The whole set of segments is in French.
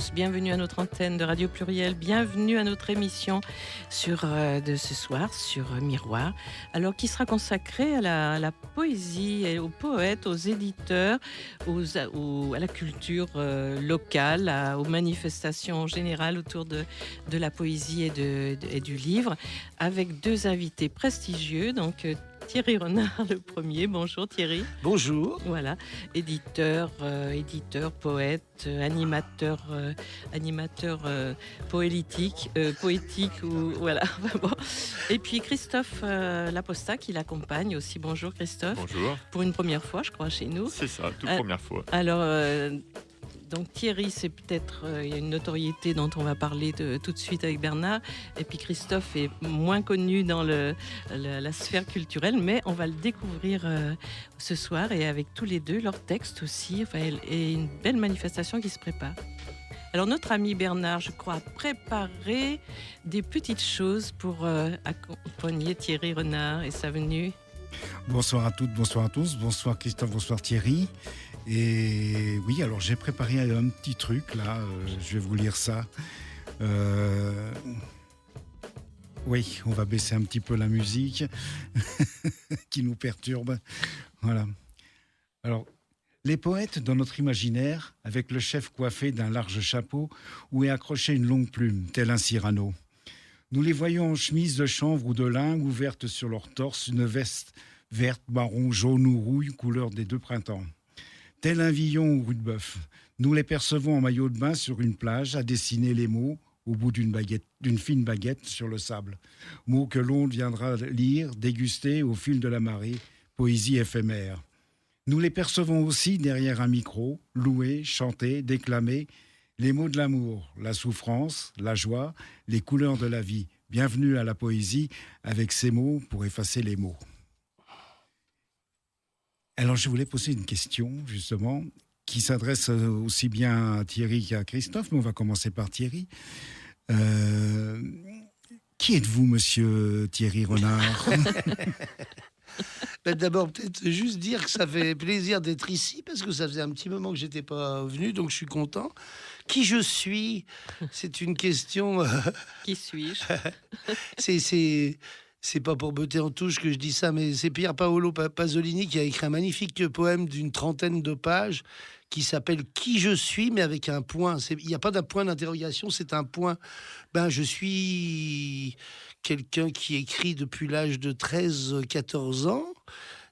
tous, bienvenue à notre antenne de Radio Pluriel, bienvenue à notre émission de ce soir sur Miroir, alors qui sera consacrée à la poésie, et aux poètes, aux éditeurs, à la culture locale, aux manifestations en général autour de la poésie et du livre, avec deux invités prestigieux, donc Thierry Renard, le premier. Bonjour Thierry. Bonjour. Voilà, éditeur, poète, animateur poétique, ou voilà. Bon. Et puis Christophe Laposta qui l'accompagne aussi. Bonjour Christophe. Bonjour. Pour une première fois, je crois, chez nous. C'est ça, toute première fois. Alors. Donc Thierry, c'est peut-être il y a une notoriété dont on va parler tout de suite avec Bernard. Et puis Christophe est moins connu dans la sphère culturelle, mais on va le découvrir ce soir et avec tous les deux leurs textes aussi. Et une belle manifestation qui se prépare. Alors notre ami Bernard, je crois, a préparé des petites choses pour accompagner Thierry Renard et sa venue. Bonsoir à toutes, bonsoir à tous, bonsoir Christophe, bonsoir Thierry. Et oui, alors j'ai préparé un petit truc là, je vais vous lire ça. Oui, on va baisser un petit peu la musique qui nous perturbe. Voilà. Alors, les poètes dans notre imaginaire, avec le chef coiffé d'un large chapeau où est accrochée une longue plume, tel un Cyrano. Nous les voyons en chemise de chanvre ou de lin, ouverte sur leur torse, une veste verte, marron, jaune ou rouille, couleur des deux printemps. Tel un Villon ou Rudebeuf, nous les percevons en maillot de bain sur une plage, à dessiner les mots au bout d'une fine baguette sur le sable. Mots que l'on viendra lire, déguster au fil de la marée, poésie éphémère. Nous les percevons aussi derrière un micro, louer, chanter, déclamer les mots de l'amour, la souffrance, la joie, les couleurs de la vie. Bienvenue à la poésie avec ces mots pour effacer les mots. Alors, je voulais poser une question, justement, qui s'adresse aussi bien à Thierry qu'à Christophe, mais on va commencer par Thierry. Qui êtes-vous, monsieur Thierry Renard ? D'abord, peut-être juste dire que ça fait plaisir d'être ici, parce que ça faisait un petit moment que je n'étais pas venu, donc je suis content. Qui je suis ? C'est une question... Qui suis-je ? C'est pas pour botter en touche que je dis ça, mais c'est Pier Paolo Pasolini qui a écrit un magnifique poème d'une trentaine de pages qui s'appelle « Qui je suis ?» mais avec un point. Il n'y a pas d'un point d'interrogation, c'est un point. Je suis quelqu'un qui écrit depuis l'âge de 13-14 ans.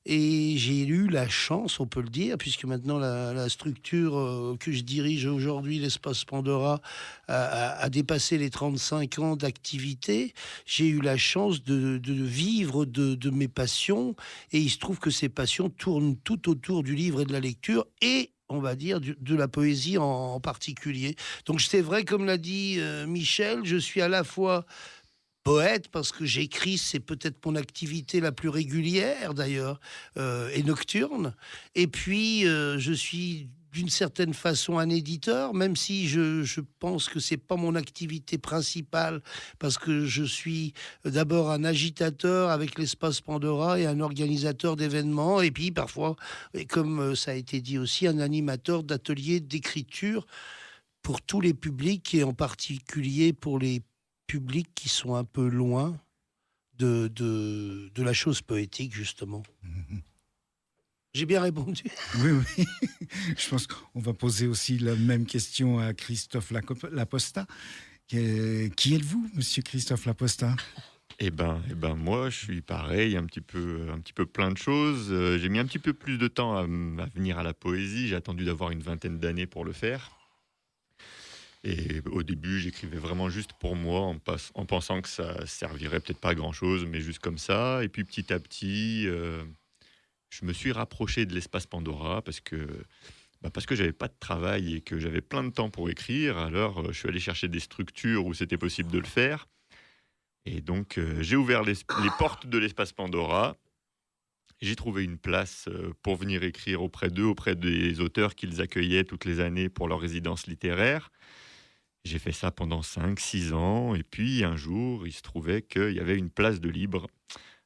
Et j'ai eu la chance, on peut le dire, puisque maintenant la structure que je dirige aujourd'hui, l'Espace Pandora, a dépassé les 35 ans d'activité. J'ai eu la chance de vivre de mes passions, et il se trouve que ces passions tournent tout autour du livre et de la lecture, et on va dire de la poésie en particulier. Donc c'est vrai, comme l'a dit Michel, je suis à la fois poète, parce que j'écris, c'est peut-être mon activité la plus régulière d'ailleurs, et nocturne. Et puis, je suis d'une certaine façon un éditeur, même si je pense que c'est pas mon activité principale, parce que je suis d'abord un agitateur avec l'Espace Pandora et un organisateur d'événements, et puis parfois, et comme ça a été dit aussi, un animateur d'ateliers d'écriture pour tous les publics, et en particulier pour les publics qui sont un peu loin de la chose poétique, justement. J'ai bien répondu. Oui. Je pense qu'on va poser aussi la même question à Christophe Laposta. Qui êtes-vous, monsieur Christophe Laposta ? Eh ben, moi, je suis pareil, un petit peu plein de choses. J'ai mis un petit peu plus de temps à venir à la poésie. J'ai attendu d'avoir une vingtaine d'années pour le faire. Et au début, j'écrivais vraiment juste pour moi, en pensant que ça servirait peut-être pas à grand-chose, mais juste comme ça. Et puis petit à petit, je me suis rapproché de l'Espace Pandora parce que j'avais pas de travail et que j'avais plein de temps pour écrire. Alors, je suis allé chercher des structures où c'était possible de le faire. Et donc, j'ai ouvert les portes de l'Espace Pandora. J'ai trouvé une place pour venir écrire auprès d'eux, auprès des auteurs qu'ils accueillaient toutes les années pour leur résidence littéraire. J'ai fait ça pendant 5-6 ans, et puis un jour, il se trouvait qu'il y avait une place de libre.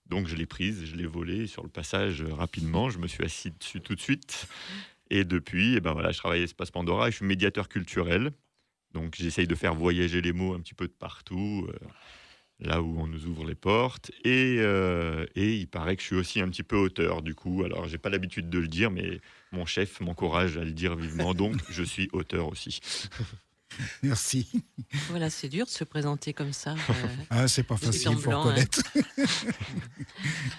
Donc je l'ai prise, je l'ai volée sur le passage rapidement, je me suis assis dessus tout de suite. Et depuis, je travaille à l'Espace Pandora et je suis médiateur culturel. Donc j'essaye de faire voyager les mots un petit peu de partout, là où on nous ouvre les portes. Et il paraît que je suis aussi un petit peu auteur, du coup. Alors j'ai pas l'habitude de le dire, mais mon chef m'encourage à le dire vivement, donc je suis auteur aussi. Merci. Voilà, c'est dur de se présenter comme ça. Ah, c'est pas Juste facile, en faut blanc, reconnaître.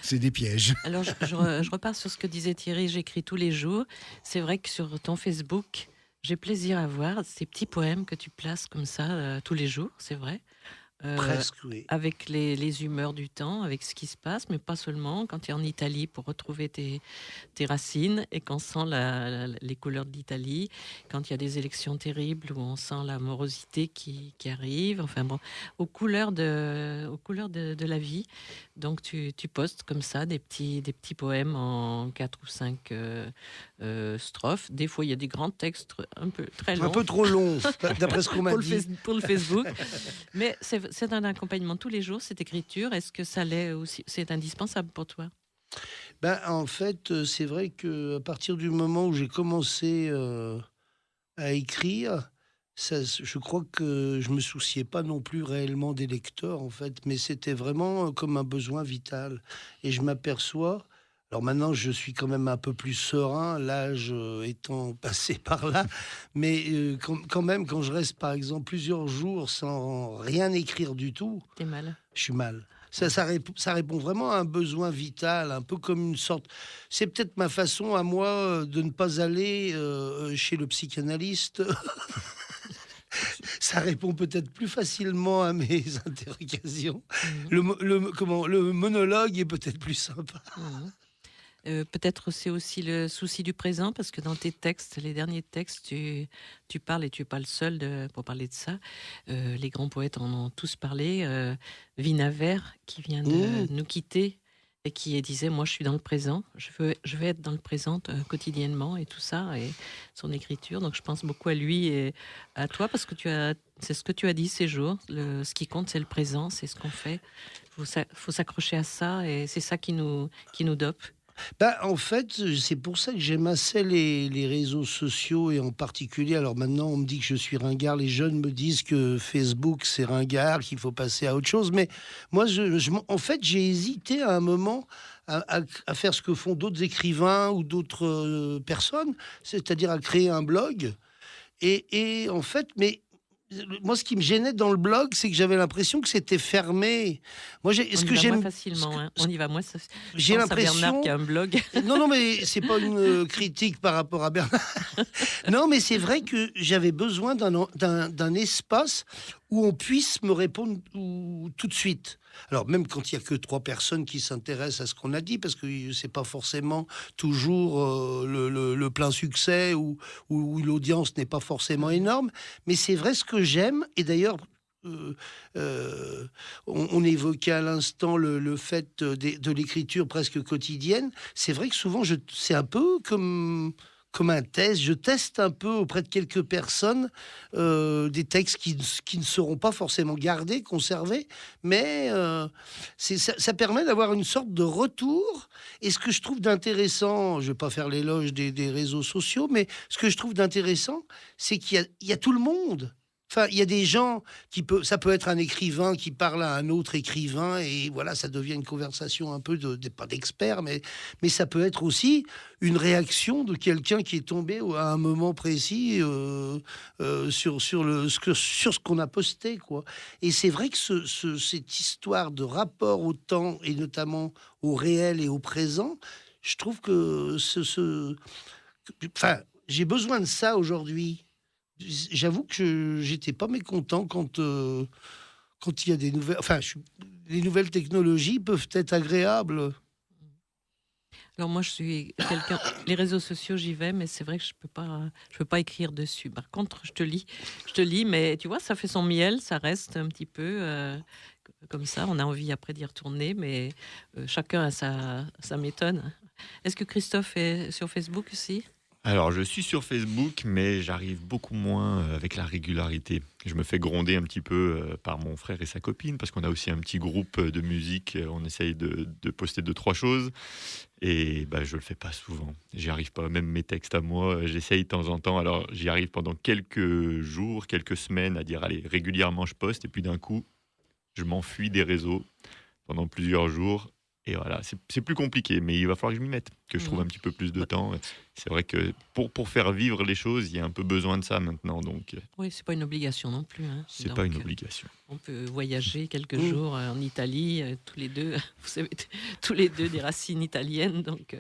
C'est des pièges. Alors, je repars sur ce que disait Thierry, j'écris tous les jours. C'est vrai que sur ton Facebook, j'ai plaisir à voir ces petits poèmes que tu places comme ça tous les jours, c'est vrai. Presque, oui. Avec les humeurs du temps, avec ce qui se passe, mais pas seulement. Quand tu es en Italie pour retrouver tes racines et qu'on sent les couleurs de l'Italie, quand il y a des élections terribles où on sent la morosité qui arrive, enfin bon, aux couleurs de la vie. Donc tu postes comme ça des petits poèmes en 4 ou 5 strophes. Des fois, il y a des grands textes un peu très longs. Un peu trop long, d'après ce qu'on m'a dit. Pour le Facebook. Mais c'est un accompagnement tous les jours, cette écriture. Est-ce que ça l'est aussi? C'est indispensable pour toi? En fait, c'est vrai qu'à partir du moment où j'ai commencé à écrire, je crois que je me souciais pas non plus réellement des lecteurs, en fait, mais c'était vraiment comme un besoin vital. Et je m'aperçois, alors maintenant je suis quand même un peu plus serein, l'âge étant passé par là, mais quand même, quand je reste par exemple plusieurs jours sans rien écrire du tout, T'es mal. je suis mal. Ça répond vraiment à un besoin vital, un peu comme une sorte... C'est peut-être ma façon à moi de ne pas aller chez le psychanalyste. Ça répond peut-être plus facilement à mes interrogations. Le monologue est peut-être plus sympa. Mhm. Peut-être c'est aussi le souci du présent, parce que dans tes textes, les derniers textes, tu parles, et tu n'es pas le seul pour parler de ça. Les grands poètes en ont tous parlé. Vinaver, qui vient de nous quitter, et qui disait, moi je suis dans le présent, je vais être dans le présent quotidiennement, et tout ça, et son écriture. Donc je pense beaucoup à lui et à toi, parce que c'est ce que tu as dit ces jours. Ce qui compte, c'est le présent, c'est ce qu'on fait. Faut s'accrocher à ça, et c'est ça qui nous dope. En fait, c'est pour ça que j'aime assez les réseaux sociaux et en particulier, alors maintenant on me dit que je suis ringard, les jeunes me disent que Facebook c'est ringard, qu'il faut passer à autre chose, mais moi en fait j'ai hésité à un moment à faire ce que font d'autres écrivains ou d'autres personnes, c'est-à-dire à créer un blog et en fait, mais moi, ce qui me gênait dans le blog, c'est que j'avais l'impression que c'était fermé. Moi, ce que j'aime facilement, hein. On y va moins. J'ai l'impression. Bernard qui a un blog. Non, mais c'est pas une critique par rapport à Bernard. Non, mais c'est vrai que j'avais besoin d'un espace où on puisse me répondre tout de suite. Alors, même quand il y a que 3 personnes qui s'intéressent à ce qu'on a dit, parce que c'est pas forcément toujours le plein succès ou l'audience n'est pas forcément énorme, mais c'est vrai ce que j'aime, et d'ailleurs, on évoquait à l'instant le fait de l'écriture presque quotidienne. C'est vrai que souvent, c'est un peu comme un test. Je teste un peu auprès de quelques personnes des textes qui ne seront pas forcément gardés, conservés, mais ça permet d'avoir une sorte de retour. Et ce que je trouve d'intéressant, je ne vais pas faire l'éloge des réseaux sociaux, mais ce que je trouve d'intéressant, c'est qu'il y a tout le monde. Enfin, il y a des gens ça peut être un écrivain qui parle à un autre écrivain et voilà, ça devient une conversation un peu pas d'expert, mais ça peut être aussi une réaction de quelqu'un qui est tombé à un moment précis sur ce qu'on a posté, quoi. Et c'est vrai que cette histoire de rapport au temps et notamment au réel et au présent, je trouve que j'ai besoin de ça aujourd'hui. J'avoue que j'étais pas mécontent quand il y a des nouvelles... les nouvelles technologies peuvent être agréables. Alors moi, je suis quelqu'un... Les réseaux sociaux, j'y vais, mais c'est vrai que je peux pas écrire dessus. Par contre, je te lis, mais tu vois, ça fait son miel, ça reste un petit peu comme ça. On a envie après d'y retourner, mais chacun a sa méthode. Est-ce que Christophe est sur Facebook aussi? Alors, je suis sur Facebook, mais j'arrive beaucoup moins avec la régularité. Je me fais gronder un petit peu par mon frère et sa copine, parce qu'on a aussi un petit groupe de musique. On essaye de poster 2-3 choses, et bah, je le fais pas souvent. J'y arrive pas. Même mes textes à moi, j'essaye de temps en temps. Alors, j'y arrive pendant quelques jours, quelques semaines, à dire, allez, régulièrement je poste, et puis d'un coup, je m'enfuis des réseaux pendant plusieurs jours. Et voilà, c'est plus compliqué, mais il va falloir que je m'y mette, que je trouve un petit peu plus de temps. C'est vrai que pour faire vivre les choses, il y a un peu besoin de ça maintenant. Donc, Oui, c'est pas une obligation non plus. Hein. c'est Donc, pas une obligation. On peut voyager quelques jours en Italie, tous les deux. Vous avez tous les deux des racines italiennes. Donc,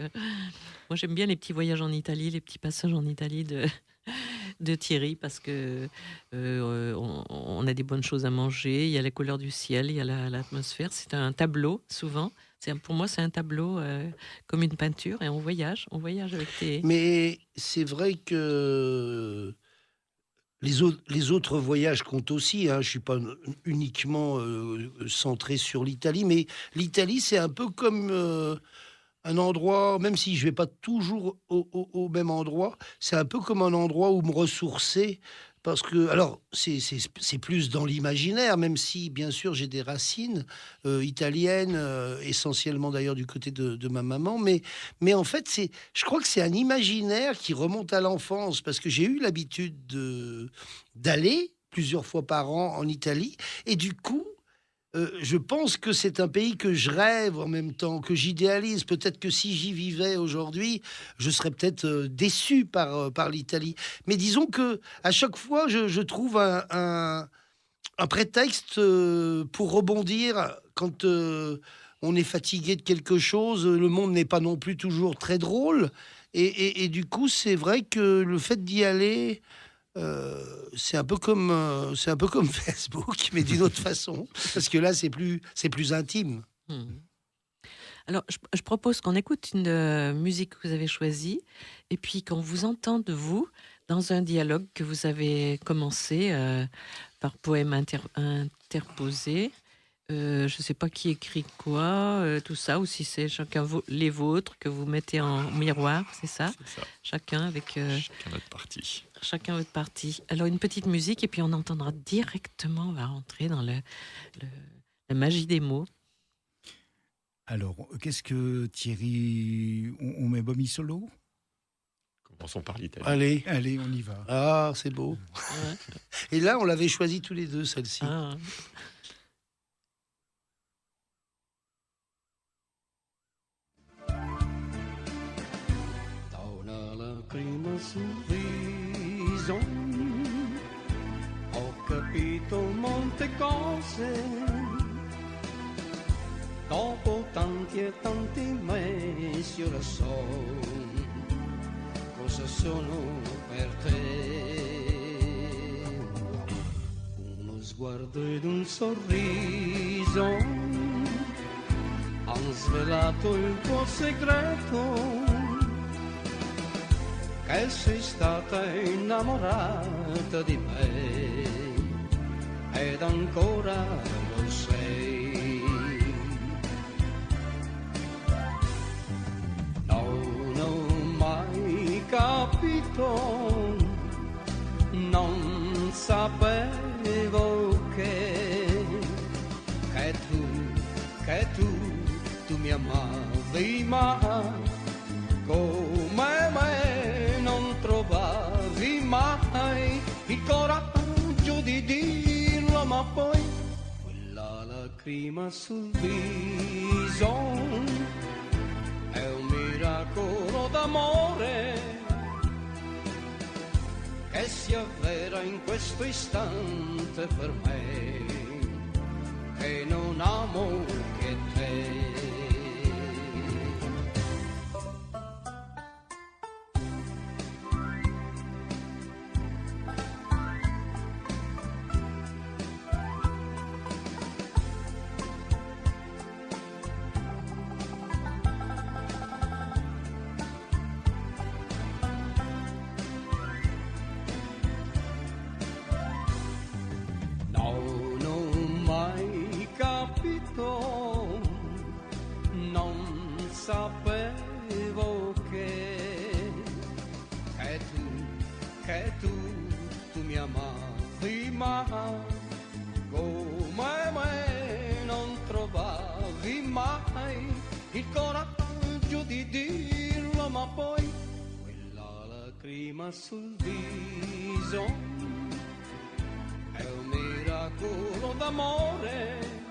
moi, j'aime bien les petits voyages en Italie, les petits passages en Italie de Thierry, parce que on a des bonnes choses à manger. Il y a la couleur du ciel, il y a l'atmosphère. C'est un tableau, souvent. Pour moi, c'est un tableau comme une peinture, et on voyage avec tes... Mais c'est vrai que les autres voyages comptent aussi. Hein. Je ne suis pas uniquement centré sur l'Italie, mais l'Italie, c'est un peu comme un endroit, même si je ne vais pas toujours au même endroit, c'est un peu comme un endroit où me ressourcer. Parce que, alors, c'est plus dans l'imaginaire, même si, bien sûr, j'ai des racines italiennes, essentiellement d'ailleurs du côté de ma maman. Mais en fait, je crois que c'est un imaginaire qui remonte à l'enfance, parce que j'ai eu l'habitude d'aller plusieurs fois par an en Italie. Et du coup, je pense que c'est un pays que je rêve en même temps, que j'idéalise. Peut-être que si j'y vivais aujourd'hui, je serais peut-être déçu par l'Italie. Mais disons que à chaque fois, je trouve un prétexte pour rebondir quand on est fatigué de quelque chose. Le monde n'est pas non plus toujours très drôle. Et du coup, c'est vrai que le fait d'y aller... c'est un peu comme Facebook, mais d'une autre façon, parce que là c'est plus intime. Alors, je propose qu'on écoute une musique que vous avez choisie, et puis qu'on vous entende, vous, dans un dialogue que vous avez commencé par poème interposé. Je ne sais pas qui écrit quoi, tout ça, ou si c'est chacun les vôtres que vous mettez en miroir, c'est ça? C'est ça. Chacun avec... Chacun notre partie. Chacun votre partie. Alors, une petite musique, et puis on entendra directement, on va rentrer dans la magie des mots. Alors, qu'est-ce que Thierry... On met Bomi Solo? Commençons par l'Italie. Allez, on y va. Ah, c'est beau. Ouais. Et là, on l'avait choisi tous les deux, celle-ci. Ah. Da una lacrima sul viso ho capito molte cose, dopo tanti e tanti mesi ora so cosa sono per te. Uno sguardo ed un sorriso han svelato il tuo segreto, che sei stata innamorata di me ed ancora lo sei. Non ho mai capito, non sapevo che tu mi amavi, ma come me non trovavi mai il coraggio di dirlo, ma poi quella lacrima sul viso è un miracolo d'amore che si avvera in questo istante per me, che non amo che te. Non ho mai capito, non sapevo che che tu mi amavi mai, come me non trovavi mai il coraggio di dirlo, ma poi quella lacrima sul viso è un miracolo d'amore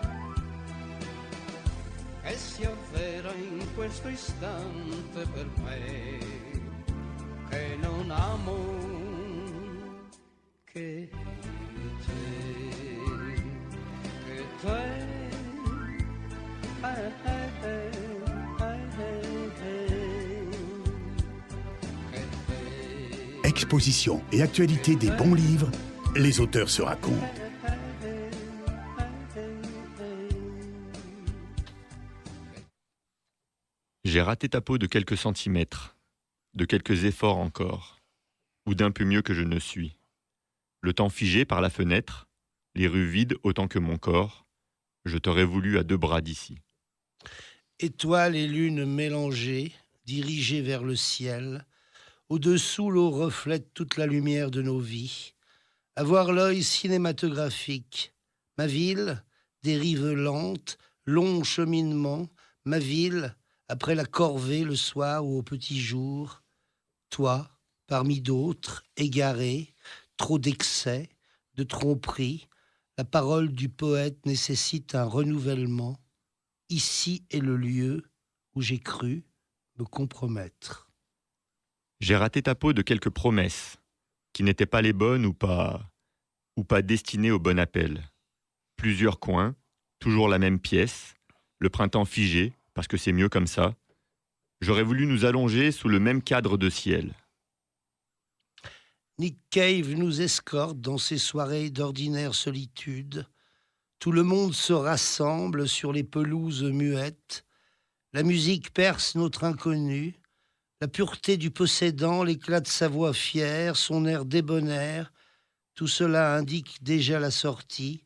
che si avvera in questo istante per me, che non amo che te, che te. Exposition et actualité des bons livres, les auteurs se racontent. J'ai raté ta peau de quelques centimètres, de quelques efforts encore, ou d'un peu mieux que je ne suis. Le temps figé par la fenêtre, les rues vides autant que mon corps, je t'aurais voulu à 2 bras d'ici. Étoiles et lunes mélangées, dirigées vers le ciel, au-dessous l'eau reflète toute la lumière de nos vies. Avoir l'œil cinématographique, ma ville, dérive lente, long cheminement, ma ville, après la corvée le soir ou au petit jour, toi, parmi d'autres, égaré, trop d'excès, de tromperie, la parole du poète nécessite un renouvellement. Ici est le lieu où j'ai cru me compromettre. J'ai raté ta peau de quelques promesses, qui n'étaient pas les bonnes ou pas destinées au bon appel. Plusieurs coins, toujours la même pièce, le printemps figé, parce que c'est mieux comme ça. J'aurais voulu nous allonger sous le même cadre de ciel. Nick Cave nous escorte dans ces soirées d'ordinaire solitude. Tout le monde se rassemble sur les pelouses muettes. La musique perce notre inconnu. La pureté du possédant, l'éclat de sa voix fière, son air débonnaire, tout cela indique déjà la sortie.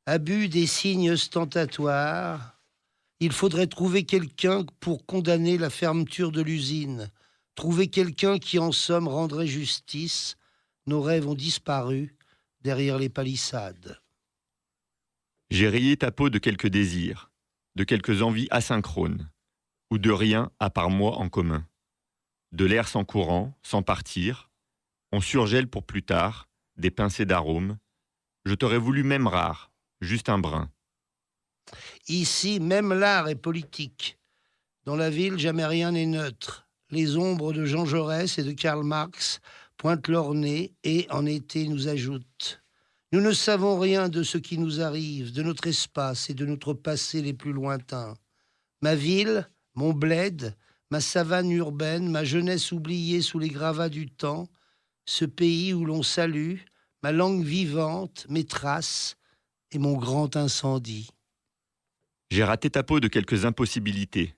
Abus des signes ostentatoires. Il faudrait trouver quelqu'un pour condamner la fermeture de l'usine. Trouver quelqu'un qui, en somme, rendrait justice. Nos rêves ont disparu derrière les palissades. J'ai rayé ta peau de quelques désirs, de quelques envies asynchrones, ou de rien à part moi en commun. De l'air sans courant, sans partir, on surgèle pour plus tard, des pincées d'arômes. Je t'aurais voulu même rare, juste un brin. Ici, même l'art est politique. Dans la ville, jamais rien n'est neutre. Les ombres de Jean Jaurès et de Karl Marx pointent leur nez et, en été, nous ajoutent. Nous ne savons rien de ce qui nous arrive, de notre espace et de notre passé les plus lointains. Ma ville, mon bled, ma savane urbaine, ma jeunesse oubliée sous les gravats du temps, ce pays où l'on salue, ma langue vivante, mes traces et mon grand incendie. J'ai raté ta peau de quelques impossibilités,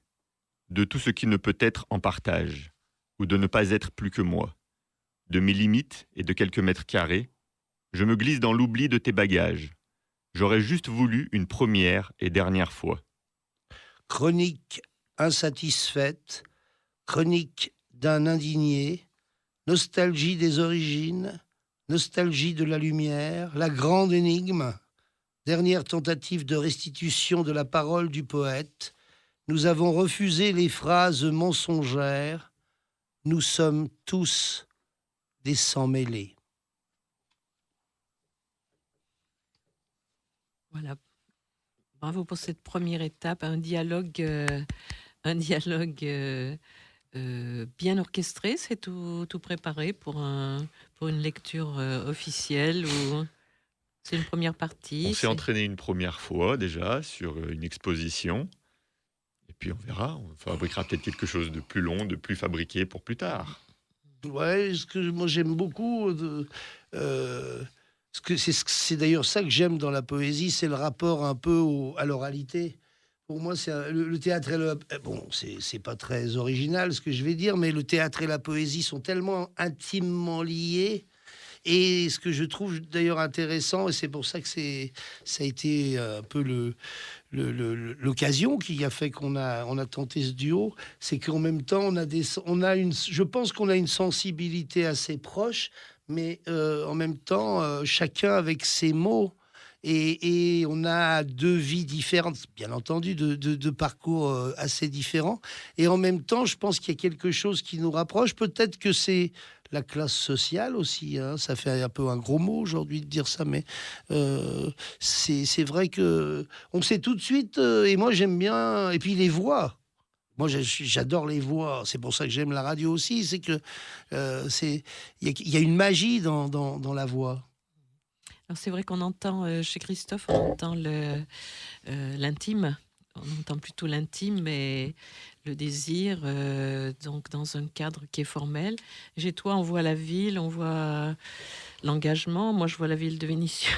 de tout ce qui ne peut être en partage, ou de ne pas être plus que moi, de mes limites et de quelques mètres carrés. Je me glisse dans l'oubli de tes bagages. J'aurais juste voulu une première et dernière fois. Chronique insatisfaite, chronique d'un indigné, nostalgie des origines, nostalgie de la lumière, la grande énigme, dernière tentative de restitution de la parole du poète. Nous avons refusé les phrases mensongères. Nous sommes tous des sans-mêlés. Voilà. Bravo pour cette première étape, un dialogue bien orchestré. C'est tout préparé pour une lecture officielle ou c'est une première partie. On s'est entraîné une première fois déjà sur une exposition. Et puis on verra, on fabriquera peut-être quelque chose de plus long, de plus fabriqué pour plus tard. Ouais, moi j'aime beaucoup. C'est d'ailleurs ça que j'aime dans la poésie, c'est le rapport un peu à l'oralité. Pour moi, le théâtre et bon, c'est pas très original ce que je vais dire, mais le théâtre et la poésie sont tellement intimement liés. Et ce que je trouve d'ailleurs intéressant, et c'est pour ça que ça a été un peu l'occasion qui a fait qu'on a tenté ce duo, c'est qu'en même temps je pense qu'on a une sensibilité assez proche, mais en même temps, chacun avec ses mots. Et on a deux vies différentes, bien entendu, de parcours assez différents. Et en même temps, je pense qu'il y a quelque chose qui nous rapproche. Peut-être que c'est la classe sociale aussi. Hein. Ça fait un peu un gros mot aujourd'hui de dire ça, mais c'est vrai que on sait tout de suite. Et moi, j'aime bien. Et puis les voix. Moi, j'adore les voix. C'est pour ça que j'aime la radio aussi. C'est que il y a une magie dans la voix. Alors c'est vrai qu'on entend chez Christophe, on entend l'intime, on entend plutôt l'intime et le désir, donc dans un cadre qui est formel. Chez toi, on voit la ville, on voit l'engagement. Moi, je vois la ville de Vénissieux.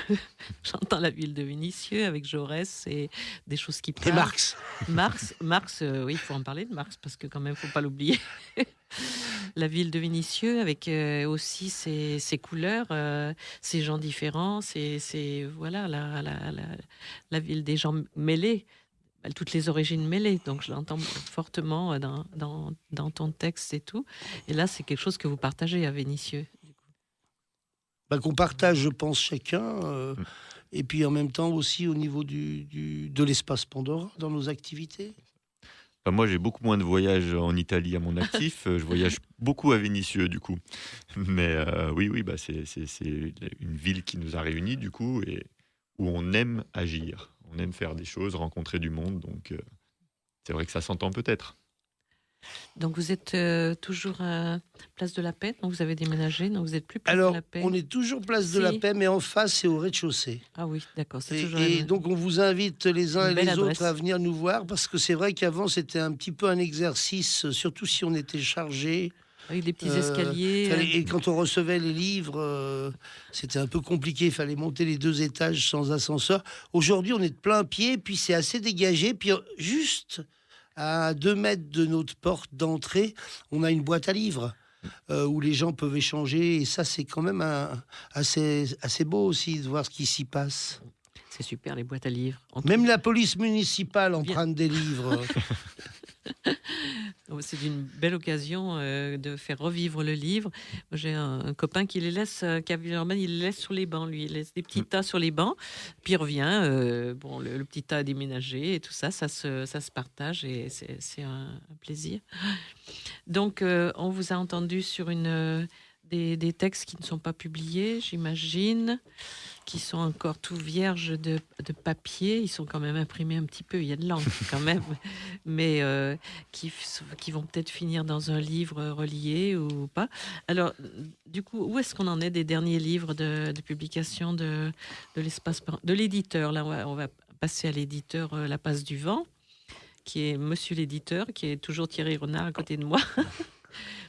J'entends la ville de Vénissieux avec Jaurès et des choses qui Et parlent. Marx. Oui, il faut en parler de Marx parce que quand même, faut pas l'oublier. La ville de Vénissieux avec aussi ses couleurs, ses gens différents, voilà la ville des gens mêlés, toutes les origines mêlées. Donc je l'entends fortement dans ton texte et tout. Et là, c'est quelque chose que vous partagez à Vénissieux. Qu'on partage, je pense, chacun. Et puis en même temps aussi au niveau de l'espace Pandora dans nos activités. Moi, j'ai beaucoup moins de voyages en Italie à mon actif. Je voyage beaucoup à Vénissieux, du coup. Mais oui, c'est une ville qui nous a réunis, du coup, et où on aime agir. On aime faire des choses, rencontrer du monde. Donc, c'est vrai que ça s'entend peut-être. Donc vous êtes toujours à Place de la Paix, donc vous avez déménagé, donc vous êtes plus Place Alors, de la Paix. on est toujours Place de la Si. Paix, mais en face, c'est au rez-de-chaussée. Ah oui, d'accord, c'est Et, toujours et donc, on vous invite les uns Une et belle les adresse. autres à venir nous voir, parce que c'est vrai qu'avant, c'était un petit peu un exercice, surtout si on était chargé. avec des petits escaliers. Et quand on recevait les livres, c'était un peu compliqué. Il fallait monter les 2 étages sans ascenseur. Aujourd'hui, on est de plein pied, puis c'est assez dégagé. Puis juste à 2 mètres de notre porte d'entrée, on a une boîte à livres où les gens peuvent échanger. Et ça, c'est quand même assez beau aussi de voir ce qui s'y passe. C'est super, les boîtes à livres. Même la police municipale Bien. emprunte des livres. C'est une belle occasion de faire revivre le livre. Moi, j'ai un copain qui les laisse, qui a Villeurbanne, il les laisse sur les bancs, lui. Il laisse des petits tas sur les bancs, puis il revient. Le petit tas a déménagé et tout ça, ça se partage et c'est un plaisir. Donc, on vous a entendu sur des textes qui ne sont pas publiés, j'imagine, qui sont encore tout vierges de papier. Ils sont quand même imprimés un petit peu, il y a de l'encre quand même, mais qui vont peut-être finir dans un livre relié ou pas. Alors, du coup, où est-ce qu'on en est des derniers livres de publication de l'espace, de l'éditeur? Là, on va passer à l'éditeur La Passe du Vent, qui est monsieur l'éditeur, qui est toujours Thierry Renard à côté de moi.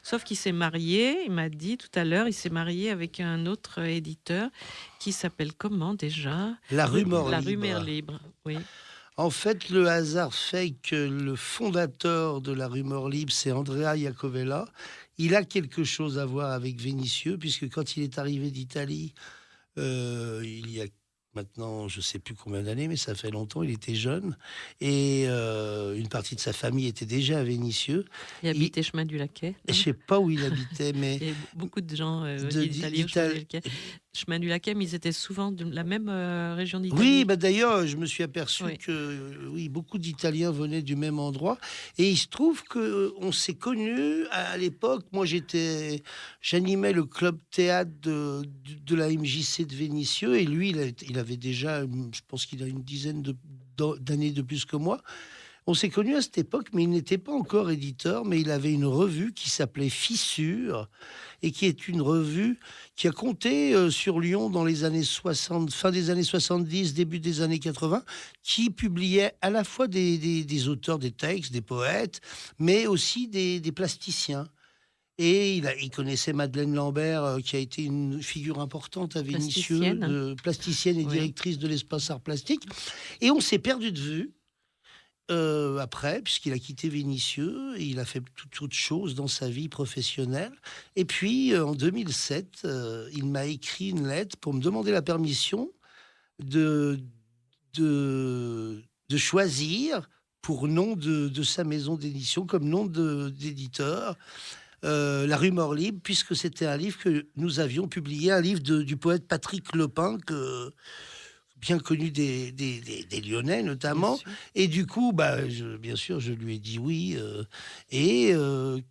Sauf qu'il s'est marié, il m'a dit tout à l'heure, il s'est marié avec un autre éditeur qui s'appelle comment déjà? La Rumeur Libre. La Rumeur Libre, oui. En fait, le hasard fait que le fondateur de la Rumeur Libre, c'est Andrea Iacovella. Il a quelque chose à voir avec Vénissieux, puisque quand il est arrivé d'Italie, il y a maintenant, je ne sais plus combien d'années, mais ça fait longtemps, il était jeune. Et une partie de sa famille était déjà à Vénissieux. Il habitait chemin du Laquais. Je ne sais pas où il habitait, mais... Il y a beaucoup de gens d'Italie au chemin du Laquais. Chemin du Laquais, mais ils étaient souvent de la même région d'Italie. Oui, d'ailleurs, je me suis aperçu Oui. que beaucoup d'Italiens venaient du même endroit. Et il se trouve qu'on s'est connus à l'époque. Moi, j'animais le club théâtre de la MJC de Vénissieux. Et lui, il avait déjà, je pense qu'il a une dizaine d'années de plus que moi. On s'est connus à cette époque, mais il n'était pas encore éditeur, mais il avait une revue qui s'appelait Fissure, et qui est une revue qui a compté sur Lyon dans les années 60, fin des années 70, début des années 80, qui publiait à la fois des auteurs, des textes, des poètes, mais aussi des plasticiens. Et il connaissait Madeleine Lambert, qui a été une figure importante à Vénissieux, plasticienne et directrice de l'espace art plastique. Et on s'est perdu de vue. Après, puisqu'il a quitté Vénissieux, et il a fait toute autre chose dans sa vie professionnelle. Et puis, en 2007, il m'a écrit une lettre pour me demander la permission de choisir pour nom de sa maison d'édition, comme nom d'éditeur, La rumeur libre, puisque c'était un livre que nous avions publié, un livre du poète Patrick Lepin, bien connu des Lyonnais notamment. Et du coup, bien sûr, je lui ai dit oui. Et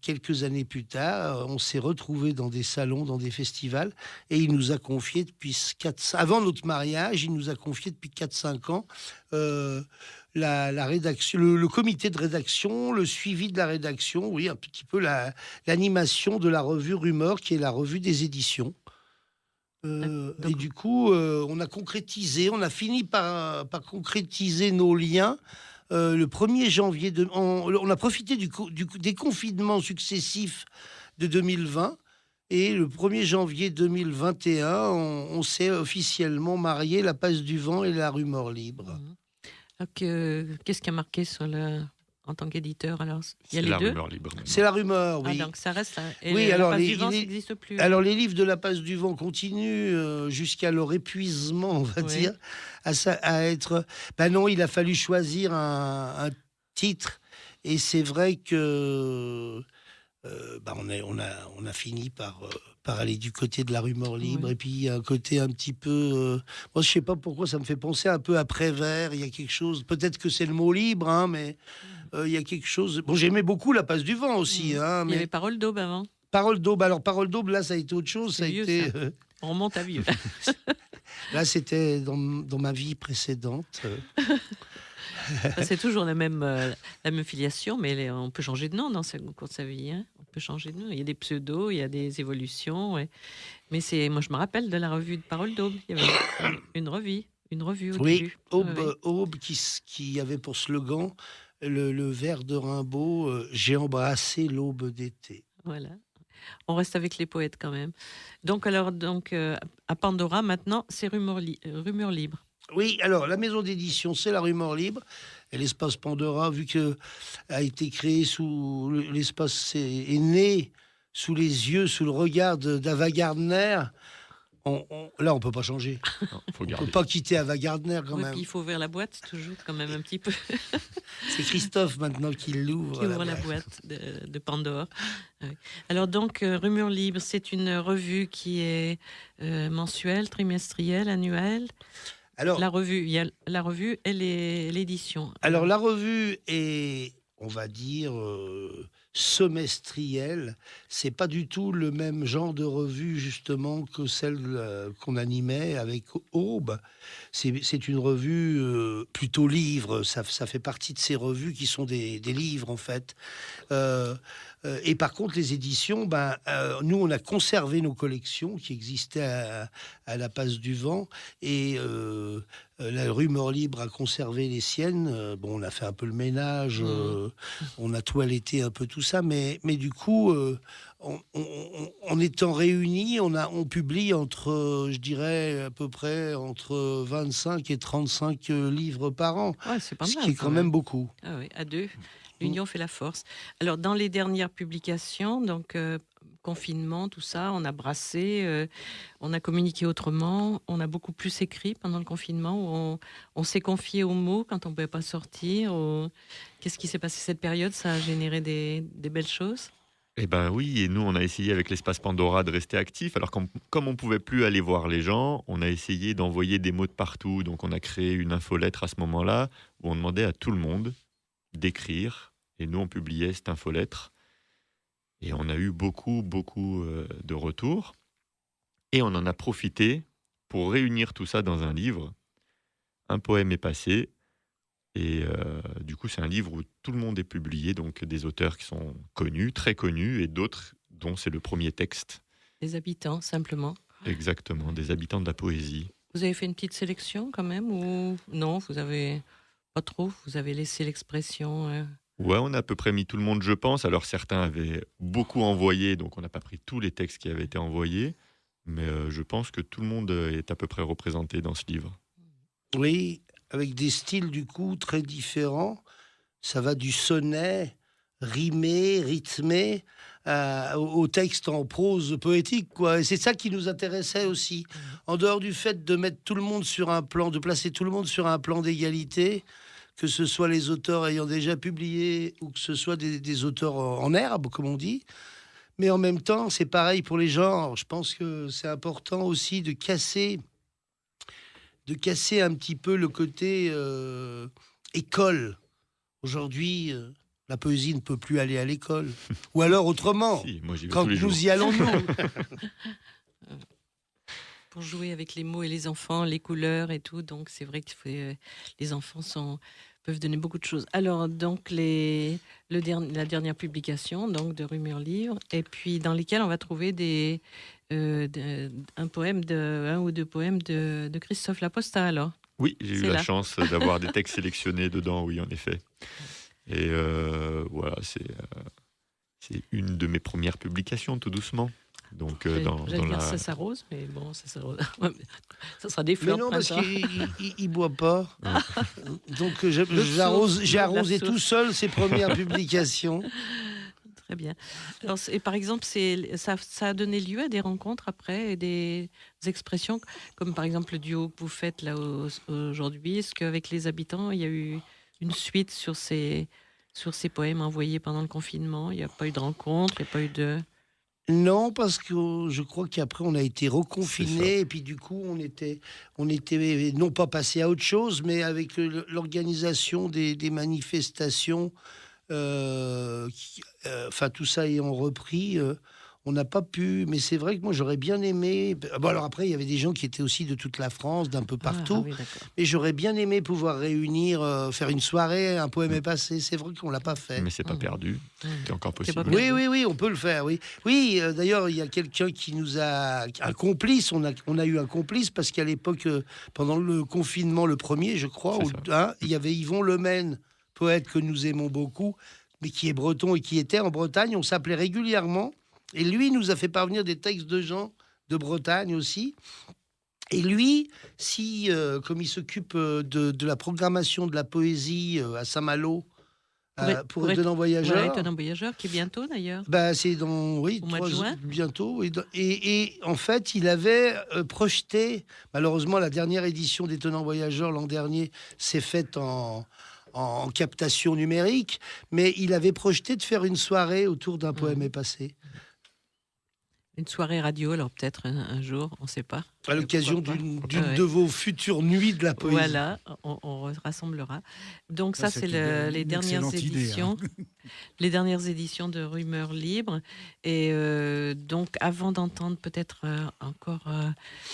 quelques années plus tard, on s'est retrouvés dans des salons, dans des festivals. Et il nous a confié avant notre mariage, il nous a confié depuis 4-5 ans la rédaction, le comité de rédaction, le suivi de la rédaction, oui, un petit peu l'animation de la revue Rumeur, qui est la revue des éditions. Et du coup, on a fini par concrétiser nos liens le 1er janvier. On a profité des confinements successifs de 2020. Et le 1er janvier 2021, on s'est officiellement mariés, La Passe du Vent et La Rumeur Libre. Qu'est-ce qui a marqué en tant qu'éditeur alors? Il y a les La deux. Rumeur Libre. C'est La Rumeur, oui. Donc ça reste là. Et oui, La alors Passe du Vent, ça n'existe plus. Alors les livres de La Passe du Vent continuent jusqu'à leur épuisement, on va dire, à être... non, il a fallu choisir un titre. Et c'est vrai que... on a fini par aller du côté de La Rumeur Libre. Et puis il y a un côté un petit peu moi je sais pas pourquoi ça me fait penser un peu à Prévert. Il y a quelque chose, peut-être que c'est le mot libre, hein, mais il y a quelque chose. Bon, j'aimais beaucoup La Passe du Vent aussi, hein, il y avait Parole d'Aube avant. Parole d'Aube, alors Parole d'Aube, là ça a été autre chose. Ça a vieux, été ça. On remonte à vieux. là c'était dans ma vie précédente. C'est toujours la même filiation, mais on peut changer de nom dans au cours de sa vie. Hein. On peut changer de nom. Il y a des pseudos, il y a des évolutions. Ouais. Mais moi, je me rappelle de la revue de Parole d'Aube. Il y avait une revue au début. Aube qui avait pour slogan le vers de Rimbaud, j'ai embrassé l'aube d'été. Voilà. On reste avec les poètes quand même. Donc à Pandora, maintenant, c'est Rumeur Libre. Oui, alors la maison d'édition, c'est La Rumeur Libre. Et l'espace Pandora, vu que a été créé sous l'espace est né sous les yeux, sous le regard d'Ava Gardner. Là, on peut pas changer. Non, on peut pas quitter Ava Gardner quand même. Puis il faut ouvrir la boîte toujours, quand même un petit peu. C'est Christophe maintenant qui l'ouvre. Qui ouvre la boîte de Pandore. Alors donc, Rumeur Libre, c'est une revue qui est mensuelle, trimestrielle, annuelle. Alors, la revue et l'édition. Alors la revue est, on va dire, semestrielle. C'est pas du tout le même genre de revue justement que celle qu'on animait avec Aube. C'est une revue plutôt livre. Ça fait partie de ces revues qui sont des livres en fait. Et par contre, les éditions, nous, on a conservé nos collections qui existaient à La Passe du Vent, et la Rumeur Libre a conservé les siennes. On a fait un peu le ménage, on a toiletté un peu tout ça, mais du coup, en étant réunis, on publie je dirais, à peu près entre 25 et 35 livres par an, c'est pas mal, ce qui est quand même beaucoup. Ah oui, à deux. L'union fait la force. Alors, dans les dernières publications, donc confinement, tout ça, on a brassé, on a communiqué autrement, on a beaucoup plus écrit pendant le confinement, où on s'est confié aux mots quand on ne pouvait pas sortir. Qu'est-ce qui s'est passé cette période? Ça a généré des belles choses? Eh ben oui, et nous, on a essayé avec l'espace Pandora de rester actif. Alors, comme on ne pouvait plus aller voir les gens, on a essayé d'envoyer des mots de partout. Donc, on a créé une infolettre à ce moment-là, où on demandait à tout le monde d'écrire, et nous on publiait cette infolettre, et on a eu beaucoup de retours, et on en a profité pour réunir tout ça dans un livre. Un poème est passé, et du coup c'est un livre où tout le monde est publié, donc des auteurs qui sont connus, très connus, et d'autres dont c'est le premier texte. Des habitants simplement. Exactement, des habitants de la poésie. Vous avez fait une petite sélection quand même, ou non, vous avez pas trop, vous avez laissé l'expression. Ouais, on a à peu près mis tout le monde, je pense. Alors certains avaient beaucoup envoyé, donc on n'a pas pris tous les textes qui avaient été envoyés, mais je pense que tout le monde est à peu près représenté dans ce livre. Oui, avec des styles du coup très différents. Ça va du sonnet rimé, rythmé, au texte en prose poétique, quoi. Et c'est ça qui nous intéressait aussi. En dehors du fait de mettre tout le monde sur un plan, de placer tout le monde sur un plan d'égalité, que ce soit les auteurs ayant déjà publié ou que ce soit des auteurs en herbe, comme on dit. Mais en même temps, c'est pareil pour les genres. Je pense que c'est important aussi de casser un petit peu le côté école. Aujourd'hui, la poésie ne peut plus aller à l'école. Ou alors autrement, Si, moi, j'y vais quand tous les jours. nous y allons, nous. Pour jouer avec les mots et les enfants, les couleurs et tout. Donc, c'est vrai que les enfants peuvent donner beaucoup de choses. Alors, donc, la dernière publication donc, de Rumeur Livre, et puis dans lesquelles on va trouver un ou deux poèmes de Christophe Laposta, alors. Oui, j'ai eu C'est la là. chance d'avoir des textes sélectionnés dedans, oui, en effet. Et voilà, c'est une de mes premières publications, tout doucement. Donc, J'allais dans dire la... ça s'arrose, mais bon, ça s'arrose. Ouais, mais ça sera des Mais fleurs non, de parce printemps. qu'il ne boit pas. Donc, j'ai sauce, arrosé la sauce. tout seul ses premières publications. Très bien. Alors, par exemple, ça a donné lieu à des rencontres après, et des expressions, comme par exemple le duo que vous faites là aujourd'hui. Est-ce qu'avec les habitants, il y a eu une suite sur ces poèmes envoyés pendant le confinement? Il n'y a pas eu de rencontre, il n'y a pas eu de... Non, parce que je crois qu'après, on a été C'est ça. reconfinés. Et puis, du coup, on était non pas passé à autre chose, mais avec l'organisation des manifestations, enfin, tout ça ayant repris, on n'a pas pu. Mais c'est vrai que moi, j'aurais bien aimé. Bon, alors après, il y avait des gens qui étaient aussi de toute la France, d'un peu partout. Ah oui, d'accord. Et j'aurais bien aimé pouvoir réunir, faire une soirée, un poème est passé. C'est vrai qu'on l'a pas fait. Mais c'est pas perdu, c'est encore C'est pas possible. perdu. Oui, on peut le faire, oui. Oui, d'ailleurs, il y a quelqu'un qui nous a... Un complice, on a eu un complice, parce qu'à l'époque, pendant le confinement, le premier, je crois, C'est il y avait Yvon Lemaine, poète que nous aimons beaucoup, mais qui est breton et qui était en Bretagne. On s'appelait régulièrement. Et lui nous a fait parvenir des textes de gens de Bretagne aussi. Et lui, comme il s'occupe de la programmation de la poésie à Saint-Malo, pour Étonnant Voyageur... Voilà, Étonnant Voyageur, qui est bientôt d'ailleurs. Bah, c'est dans Au mois de juin. bientôt. Et en fait, il avait projeté, malheureusement, la dernière édition d'Étonnant Voyageur l'an dernier s'est faite en captation numérique, mais il avait projeté de faire une soirée autour d'un poème épacé, Une soirée radio, alors peut-être un jour, on ne sait pas. à l'occasion Pourquoi pas. d'une Ouais. de vos futures nuits de la poésie. Voilà, on rassemblera. Donc ça, c'est c'est les une dernières excellente idée, éditions, les dernières éditions de Rumeur Libre. Et donc, avant d'entendre peut-être encore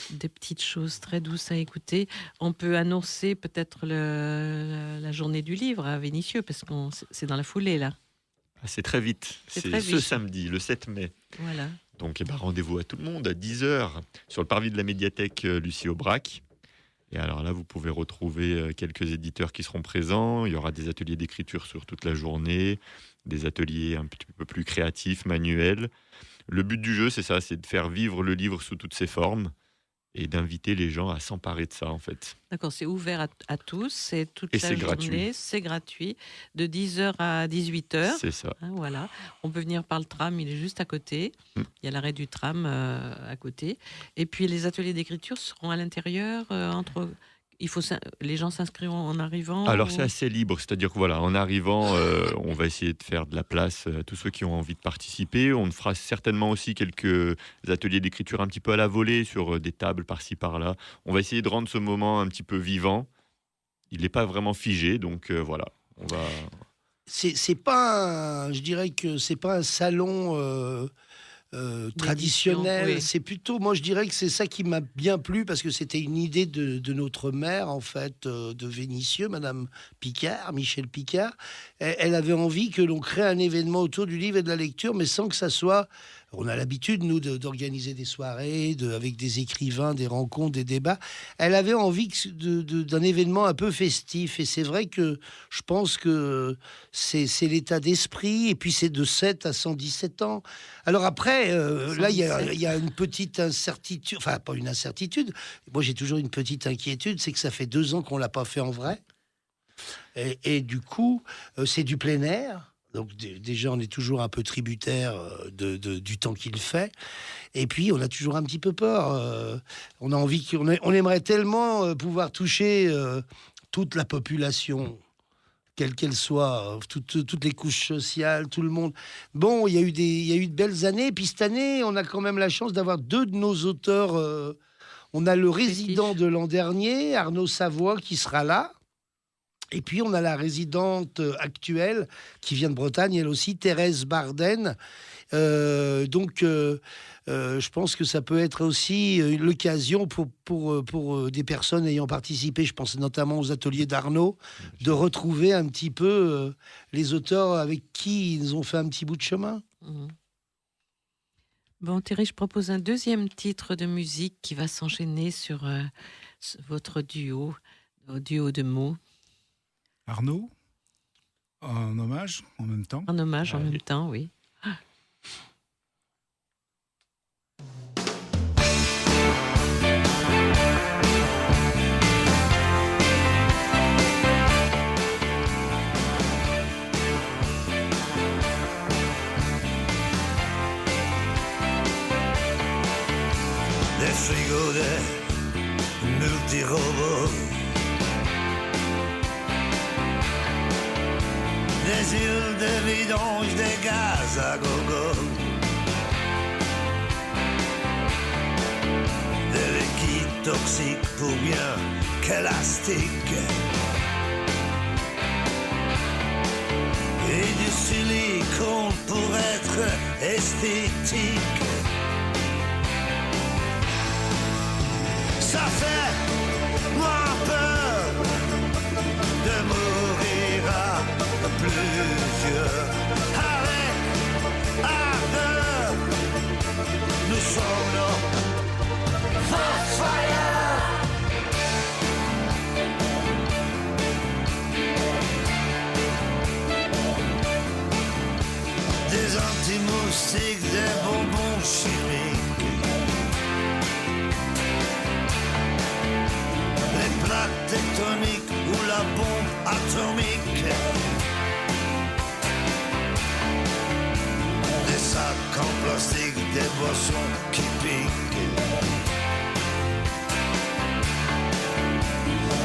des petites choses très douces à écouter, on peut annoncer peut-être la journée du livre à Vénissieux, parce que c'est dans la foulée là. Ah, c'est très vite. C'est C'est très ce vite. samedi, le 7 mai. Voilà. Donc, rendez-vous à tout le monde à 10h sur le parvis de la médiathèque Lucie Aubrac. Et alors là, vous pouvez retrouver quelques éditeurs qui seront présents. Il y aura des ateliers d'écriture sur toute la journée, des ateliers un petit peu plus créatifs, manuels. Le but du jeu, c'est ça, c'est de faire vivre le livre sous toutes ses formes et d'inviter les gens à s'emparer de ça, en fait. D'accord, c'est ouvert à tous, c'est toute Et la c'est journée, gratuit. c'est gratuit, de 10h à 18h. C'est ça. Voilà, on peut venir par le tram, il est juste à côté. Il y a l'arrêt du tram à côté. Et puis les ateliers d'écriture seront à l'intérieur. Les gens s'inscriront en arrivant. Alors c'est assez libre, c'est-à-dire que voilà, en arrivant, on va essayer de faire de la place à tous ceux qui ont envie de participer. On fera certainement aussi quelques ateliers d'écriture un petit peu à la volée sur des tables par-ci par-là. On va essayer de rendre ce moment un petit peu vivant. Il n'est pas vraiment figé, donc voilà, on va. C'est pas, je dirais que c'est pas un salon traditionnel. oui. C'est plutôt, moi je dirais que c'est ça qui m'a bien plu, parce que c'était une idée de notre maire, en fait, de Vénissieux, Madame Picard, Michel Picard. Elle avait envie que l'on crée un événement autour du livre et de la lecture, mais sans que ça soit... On a l'habitude, nous, d'organiser des soirées avec des écrivains, des rencontres, des débats. Elle avait envie d'un événement un peu festif. Et c'est vrai que je pense que c'est l'état d'esprit. Et puis, c'est de 7 à 117 ans. Alors après, là, il y a une petite incertitude. Enfin, pas une incertitude. Moi, j'ai toujours une petite inquiétude. C'est que ça fait 2 ans qu'on ne l'a pas fait en vrai. Et du coup, c'est du plein air. Donc déjà, on est toujours un peu tributaire du temps qu'il fait. Et puis, on a toujours un petit peu peur. On a envie on aimerait tellement pouvoir toucher toute la population. quelles qu'elles soient, toutes les couches sociales, tout le monde. Bon, il y a eu de belles années. Puis cette année, on a quand même la chance d'avoir deux de nos auteurs. On a le résident de l'an dernier, Arnaud Savoie, qui sera là. Et puis, on a la résidente actuelle, qui vient de Bretagne, elle aussi, Thérèse Barden. Je pense que ça peut être aussi l'occasion pour des personnes ayant participé, je pense notamment aux ateliers d'Arnaud, de retrouver un petit peu les auteurs avec qui ils ont fait un petit bout de chemin. Mmh. Bon, Thierry, je propose un deuxième titre de musique qui va s'enchaîner sur votre duo de mots. Arnaud, en hommage en même temps. En hommage en même temps, oui. Des frigos, des multirobots, des îles, des vidanges, des gaz à gogo, des liquides toxiques pour bien qu'élastiques, et du silicone pour être esthétique. Ça fait moins peur de mourir à plusieurs. Avec ardeur, nous sommes nos fire. Des anti-moustiques, des bonbons chimiques, plaques tectoniques ou la bombe atomique, des sacs en plastique, des boissons qui piquent,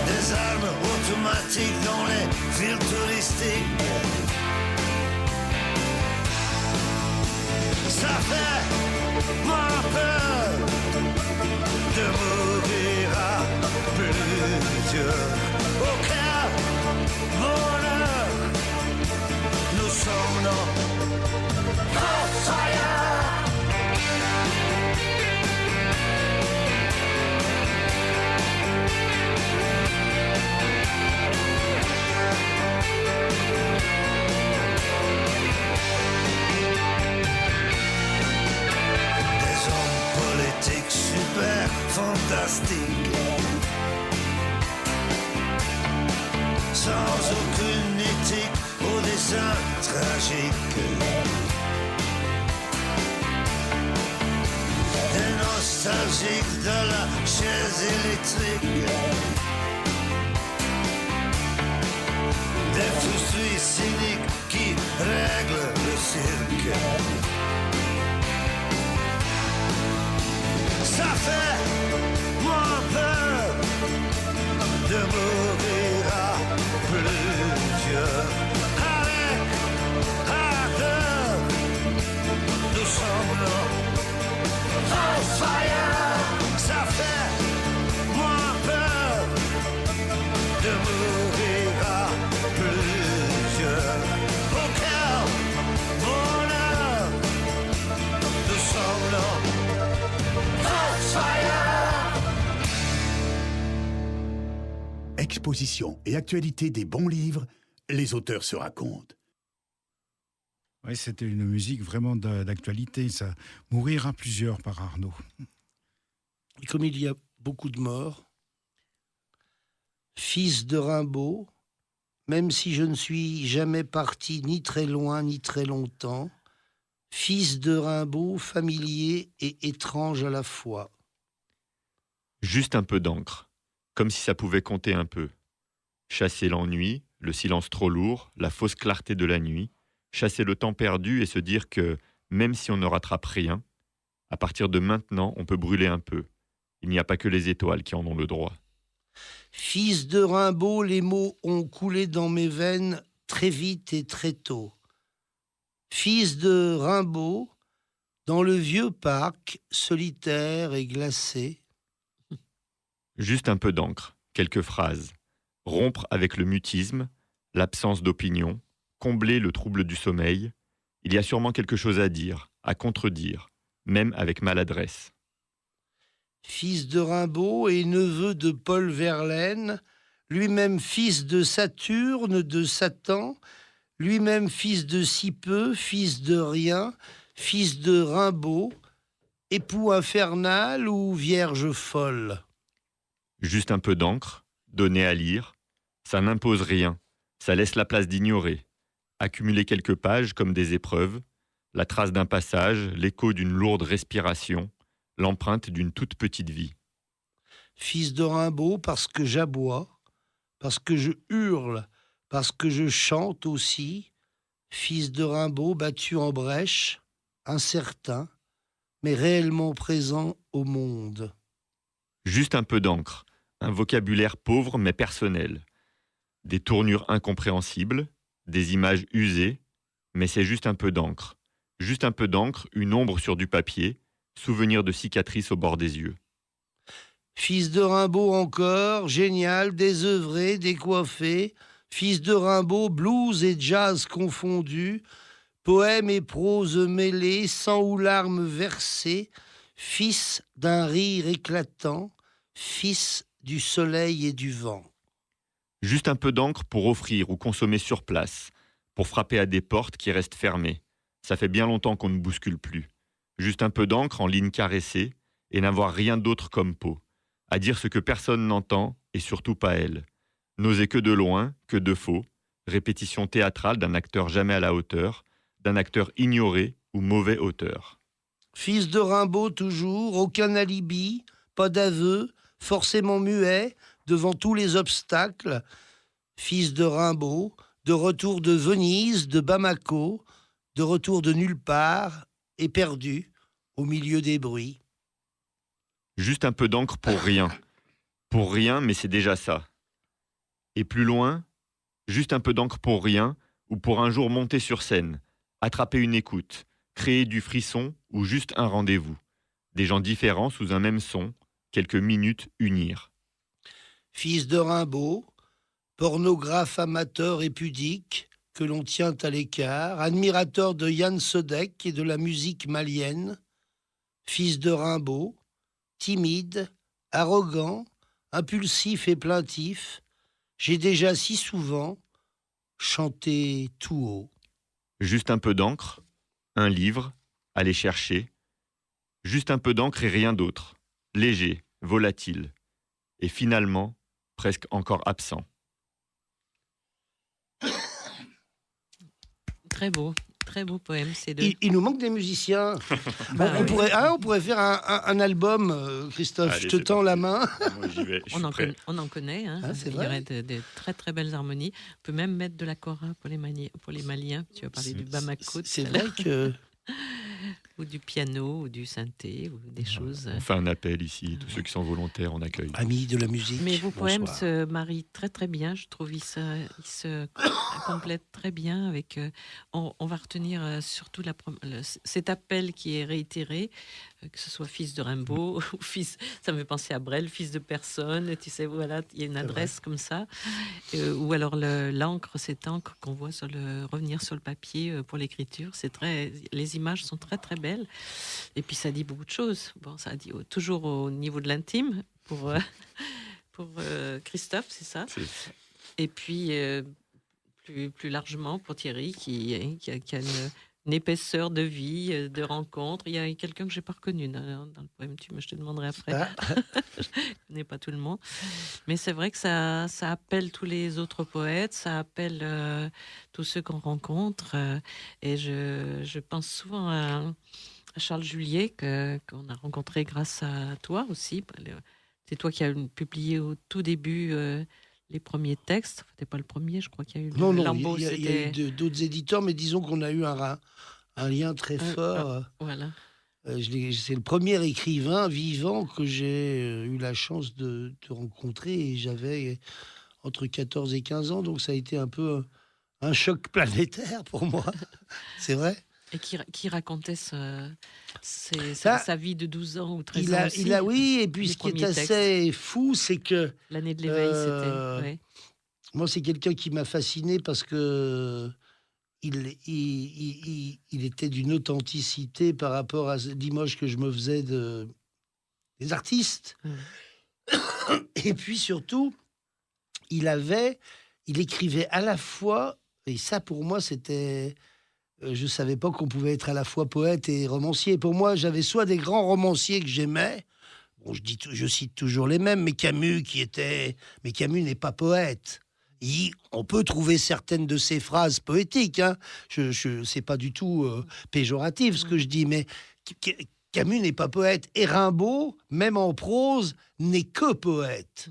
des armes automatiques dans les villes touristiques. Ça fait moins peur de mourir à plusieurs. Aucun bonheur, nous sommes nos fire. Des hommes politiques super fantastiques, sans aucune éthique au dessin tragique, des nostalgiques de la chaise électrique, des frustrés cyniques qui règlent le cirque. Ça fait moins peur de mourir à plusieurs. Avec ardeur, nous sommes nos fire. Ça fait moins peur de mourir à plusieurs. Aucun bonheur, nous sommes nos fire. Exposition et actualité des bons livres, les auteurs se racontent. Oui, c'était une musique vraiment d'actualité, ça. Mourir à plusieurs par Arnaud. Et comme il y a beaucoup de morts, fils de Rimbaud, même si je ne suis jamais parti ni très loin ni très longtemps, fils de Rimbaud, familier et étrange à la fois. Juste un peu d'encre, comme si ça pouvait compter un peu. Chasser l'ennui, le silence trop lourd, la fausse clarté de la nuit, chasser le temps perdu et se dire que, même si on ne rattrape rien, à partir de maintenant, on peut brûler un peu. Il n'y a pas que les étoiles qui en ont le droit. Fils de Rimbaud, les mots ont coulé dans mes veines très vite et très tôt. Fils de Rimbaud, dans le vieux parc, solitaire et glacé. Juste un peu d'encre, quelques phrases. Rompre avec le mutisme, l'absence d'opinion, combler le trouble du sommeil. Il y a sûrement quelque chose à dire, à contredire, même avec maladresse. Fils de Rimbaud et neveu de Paul Verlaine, lui-même fils de Saturne, de Satan, lui-même fils de si peu, fils de rien, fils de Rimbaud, époux infernal ou vierge folle. Juste un peu d'encre, donné à lire. Ça n'impose rien, ça laisse la place d'ignorer. Accumuler quelques pages comme des épreuves, la trace d'un passage, l'écho d'une lourde respiration, l'empreinte d'une toute petite vie. Fils de Rimbaud parce que j'aboie, parce que je hurle, parce que je chante aussi. Fils de Rimbaud battu en brèche, incertain, mais réellement présent au monde. Juste un peu d'encre, un vocabulaire pauvre mais personnel. Des tournures incompréhensibles, des images usées, mais c'est juste un peu d'encre. Juste un peu d'encre, une ombre sur du papier, souvenir de cicatrices au bord des yeux. Fils de Rimbaud encore, génial, désœuvré, décoiffé. Fils de Rimbaud, blues et jazz confondus. Poèmes et prose mêlés, sang ou larmes versées. Fils d'un rire éclatant, fils du soleil et du vent. Juste un peu d'encre pour offrir ou consommer sur place, pour frapper à des portes qui restent fermées. Ça fait bien longtemps qu'on ne bouscule plus. Juste un peu d'encre en ligne caressée et n'avoir rien d'autre comme peau. À dire ce que personne n'entend et surtout pas elle. N'oser que de loin, que de faux. Répétition théâtrale d'un acteur jamais à la hauteur, d'un acteur ignoré ou mauvais auteur. Fils de Rimbaud toujours, aucun alibi, pas d'aveu, forcément muet, devant tous les obstacles. Fils de Rimbaud, de retour de Venise, de Bamako, de retour de nulle part, et perdu au milieu des bruits. Juste un peu d'encre pour rien. Pour rien, mais c'est déjà ça. Et plus loin, juste un peu d'encre pour rien, ou pour un jour monter sur scène, attraper une écoute, créer du frisson ou juste un rendez-vous. Des gens différents sous un même son, quelques minutes unir. Fils de Rimbaud, pornographe amateur et pudique, que l'on tient à l'écart, admirateur de Yann Sodek et de la musique malienne. Fils de Rimbaud, timide, arrogant, impulsif et plaintif, j'ai déjà si souvent chanté tout haut. Juste un peu d'encre, un livre, aller chercher. Juste un peu d'encre et rien d'autre. Léger, volatile. Et finalement, presque encore absent. Très beau poème, ces deux. Il nous manque des musiciens. Bah on, oui. pourrait faire un album, Christophe. Allez, je te c'est tends la main. Moi, j'y vais, je On suis en, prêt. on en connaît, hein. Ah, c'est Il y vrai. aurait de très très belles harmonies. On peut même mettre de la kora pour les Maliens. Tu as parlé du Bamako, C'est tout à vrai l'heure. que... Ou du piano, ou du synthé, ou des choses. On fait un appel ici, tous ceux qui sont volontaires, on accueille. Amis de la musique, Mais vos poèmes bonsoir. se marient très très bien, je trouve. Ils se complètent très bien avec. On va retenir surtout cet appel qui est réitéré, que ce soit fils de Rimbaud ou fils. Ça me fait penser à Brel, fils de personne. Tu sais, voilà, il y a une adresse comme ça. Ou alors l'encre, cette encre qu'on voit revenir sur le papier pour l'écriture. Les images sont très très belles. Et puis ça dit beaucoup de choses. Bon, ça dit toujours au niveau de l'intime pour Christophe, c'est ça. Et puis plus largement pour Thierry qui a une épaisseur de vie, de rencontres. Il y a quelqu'un que j'ai pas reconnu dans le poème. Je te demanderai après. Ah. Je connais pas tout le monde, mais c'est vrai que ça appelle tous les autres poètes, ça appelle tous ceux qu'on rencontre. Et je pense souvent à Charles Juliet qu'on a rencontré grâce à toi aussi. C'est toi qui as publié au tout début les premiers textes. C'était pas le premier, je crois qu'il y a eu Non, Lambeau, il y a eu d'autres éditeurs, mais disons qu'on a eu un lien très fort. Voilà. C'est le premier écrivain vivant que j'ai eu la chance de rencontrer, et j'avais entre 14 et 15 ans, donc ça a été un peu un choc planétaire pour moi. C'est vrai. Et qui racontait sa vie de 12 ans ou 13 Il ans a, aussi. il a, oui, et puis Les ce qui est premiers assez fou, c'est que L'année de l'éveil, Euh, c'était... ouais. moi, c'est quelqu'un qui m'a fasciné parce que il était d'une authenticité par rapport à l'image que je me faisais des artistes. Et puis surtout, il écrivait à la fois, et ça pour moi c'était, je savais pas qu'on pouvait être à la fois poète et romancier. Pour moi, j'avais soit des grands romanciers que j'aimais, bon, je cite toujours les mêmes, mais Camus n'est pas poète. On peut trouver certaines de ses phrases poétiques, hein. C'est pas du tout péjoratif ce que je dis, mais Camus n'est pas poète. Et Rimbaud, même en prose, n'est que poète.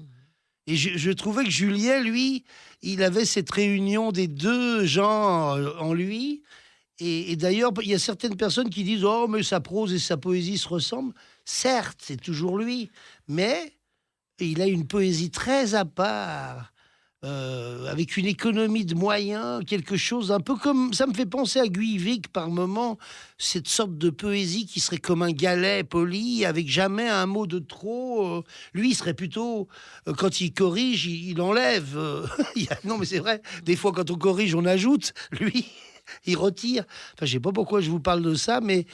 Et je trouvais que Julien, lui, il avait cette réunion des deux genres en lui. Et d'ailleurs, il y a certaines personnes qui disent « Oh, mais sa prose et sa poésie se ressemblent ». Certes, c'est toujours lui, mais il a une poésie très à part, avec une économie de moyens, quelque chose un peu comme... Ça me fait penser à Guivic par moment, cette sorte de poésie qui serait comme un galet poli, avec jamais un mot de trop. Lui, il serait plutôt... quand il corrige, il enlève. Non, mais c'est vrai, des fois, quand on corrige, on ajoute. Lui, il retire. Enfin, je sais pas pourquoi je vous parle de ça, mais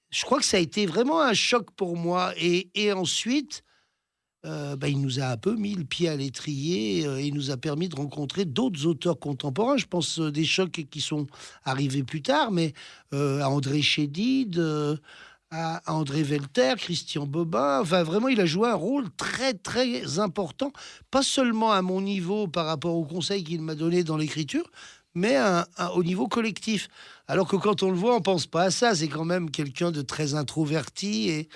je crois que ça a été vraiment un choc pour moi. Et ensuite... il nous a un peu mis le pied à l'étrier, et il nous a permis de rencontrer d'autres auteurs contemporains. Je pense des chocs qui sont arrivés plus tard, mais à André Chédid, à André Velter, Christian Bobin. Enfin, vraiment, il a joué un rôle très, très important, pas seulement à mon niveau par rapport aux conseils qu'il m'a donnés dans l'écriture, mais au niveau collectif. Alors que quand on le voit, on pense pas à ça. C'est quand même quelqu'un de très introverti et...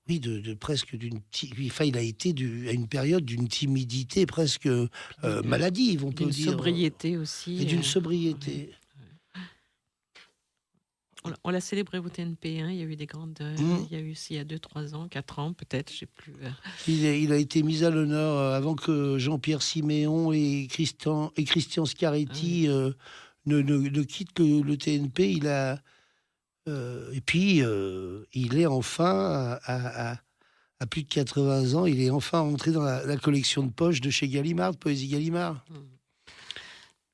Oui, de presque d'une... Enfin, il a été à une période d'une timidité presque maladive, on peut dire. D'une sobriété aussi. Et d'une sobriété. On l'a célébré au TNP, hein. Il y a eu des grandes... Il y a eu aussi il y a 2-3 ans, 4 ans peut-être, je sais plus. Il a été mis à l'honneur avant que Jean-Pierre Siméon et Christian Scaretti ne quittent le TNP. Il a... et puis, il est enfin, à plus de 80 ans, il est enfin entré dans la collection de poche de chez Gallimard, de Poésie Gallimard.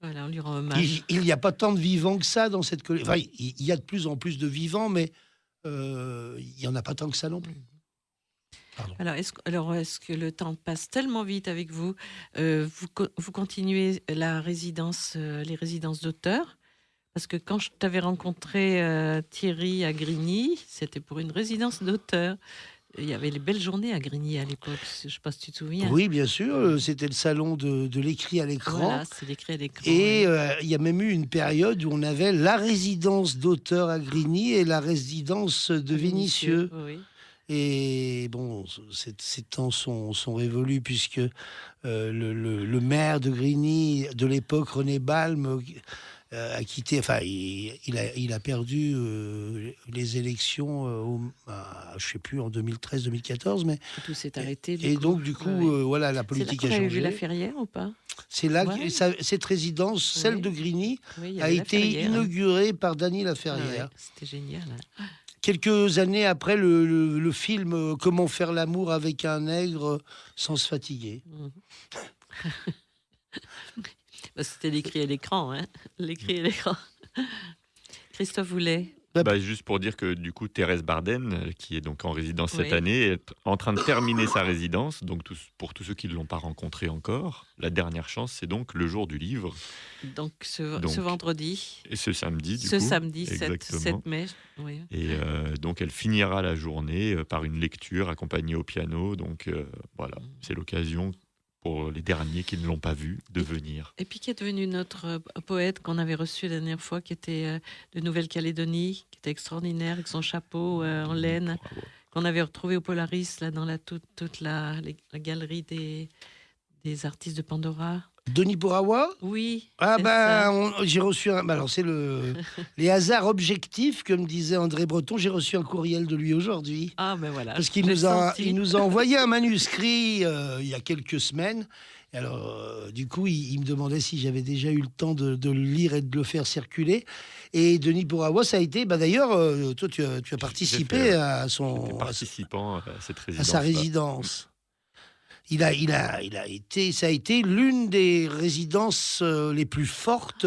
Voilà, on lui rend hommage. Il n'y a pas tant de vivants que ça dans cette collection. Enfin, il y a de plus en plus de vivants, mais il n'y en a pas tant que ça non plus. Pardon. Alors, est-ce que le temps passe tellement vite avec vous? Vous continuez les résidences d'auteurs? Parce que quand je t'avais rencontré Thierry à Grigny, c'était pour une résidence d'auteur. Il y avait les belles journées à Grigny à l'époque. Je ne sais pas si tu te souviens. Oui, bien sûr. C'était le salon de l'écrit à l'écran. Voilà, c'est l'écrit à l'écran. Et ouais. il y a même eu une période où on avait la résidence d'auteur à Grigny et la résidence de Vénissieux. Oui. Et bon, ces temps sont révolus puisque le maire de Grigny de l'époque, René Balme, a quitté, enfin, il a perdu les élections, je ne sais plus, en 2013-2014, mais... Tout s'est arrêté. Donc, du coup, voilà, la politique a changé. C'est là qu'on avait vu La Ferrière ou pas? C'est là que cette résidence, celle de Grigny, a été inaugurée par Dany Laferrière. Ouais, c'était génial. Hein. Quelques années après le film Comment faire l'amour avec un nègre sans se fatiguer. C'était l'écrit à l'écran, hein. L'écrit à l'écran. Christophe Houlet. Juste pour dire que du coup Thérèse Barden, qui est donc en résidence cette année, est en train de terminer sa résidence. Donc pour tous ceux qui ne l'ont pas rencontrée encore, la dernière chance, c'est donc le jour du livre. Donc ce vendredi. Et ce samedi, Ce samedi 7 mai. Oui. Et donc elle finira la journée par une lecture accompagnée au piano. Donc voilà, c'est l'occasion pour les derniers qui ne l'ont pas vu de venir. Et puis qui est devenu notre poète qu'on avait reçu la dernière fois, qui était de Nouvelle-Calédonie, qui était extraordinaire, avec son chapeau en laine, qu'on avait retrouvé au Polaris, là, dans toute la galerie des artistes de Pandora. Denis Bourawa. Oui. Ah c'est ben, ça. j'ai reçu un... alors c'est les hasards objectifs, comme disait André Breton. J'ai reçu un courriel de lui aujourd'hui. Ah, ben voilà. Parce qu'il j'ai il senti. nous a envoyé un manuscrit il y a quelques semaines. Et alors, du coup, il me demandait si j'avais déjà eu le temps de le lire et de le faire circuler. Et Denis Bourawa, ça a été... Bah, d'ailleurs, toi, tu as participé fait, à J'étais participant à cette à résidence. sa résidence. Ça a été l'une des résidences les plus fortes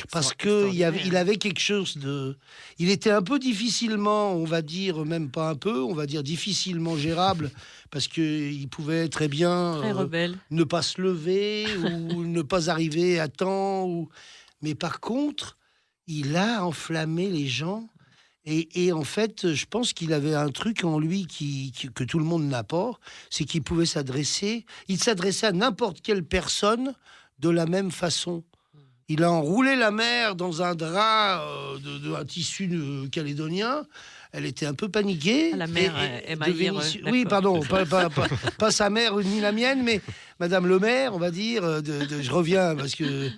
parce que il avait quelque chose de. Il était un peu difficilement, on va dire, même pas un peu, on va dire difficilement gérable parce que il pouvait très bien Très rebelle. ne pas se lever ou ne pas arriver à temps. Mais par contre, il a enflammé les gens. Et en fait, je pense qu'il avait un truc en lui que tout le monde n'a pas, c'est qu'il pouvait s'adresser. Il s'adressait à n'importe quelle personne de la même façon. Il a enroulé la mère dans un drap un tissu calédonien. Elle était un peu paniquée. Ah, la mère, Emmaïr, oui, d'accord. pardon, pas sa mère ni la mienne, mais Madame le maire, on va dire. Je reviens parce que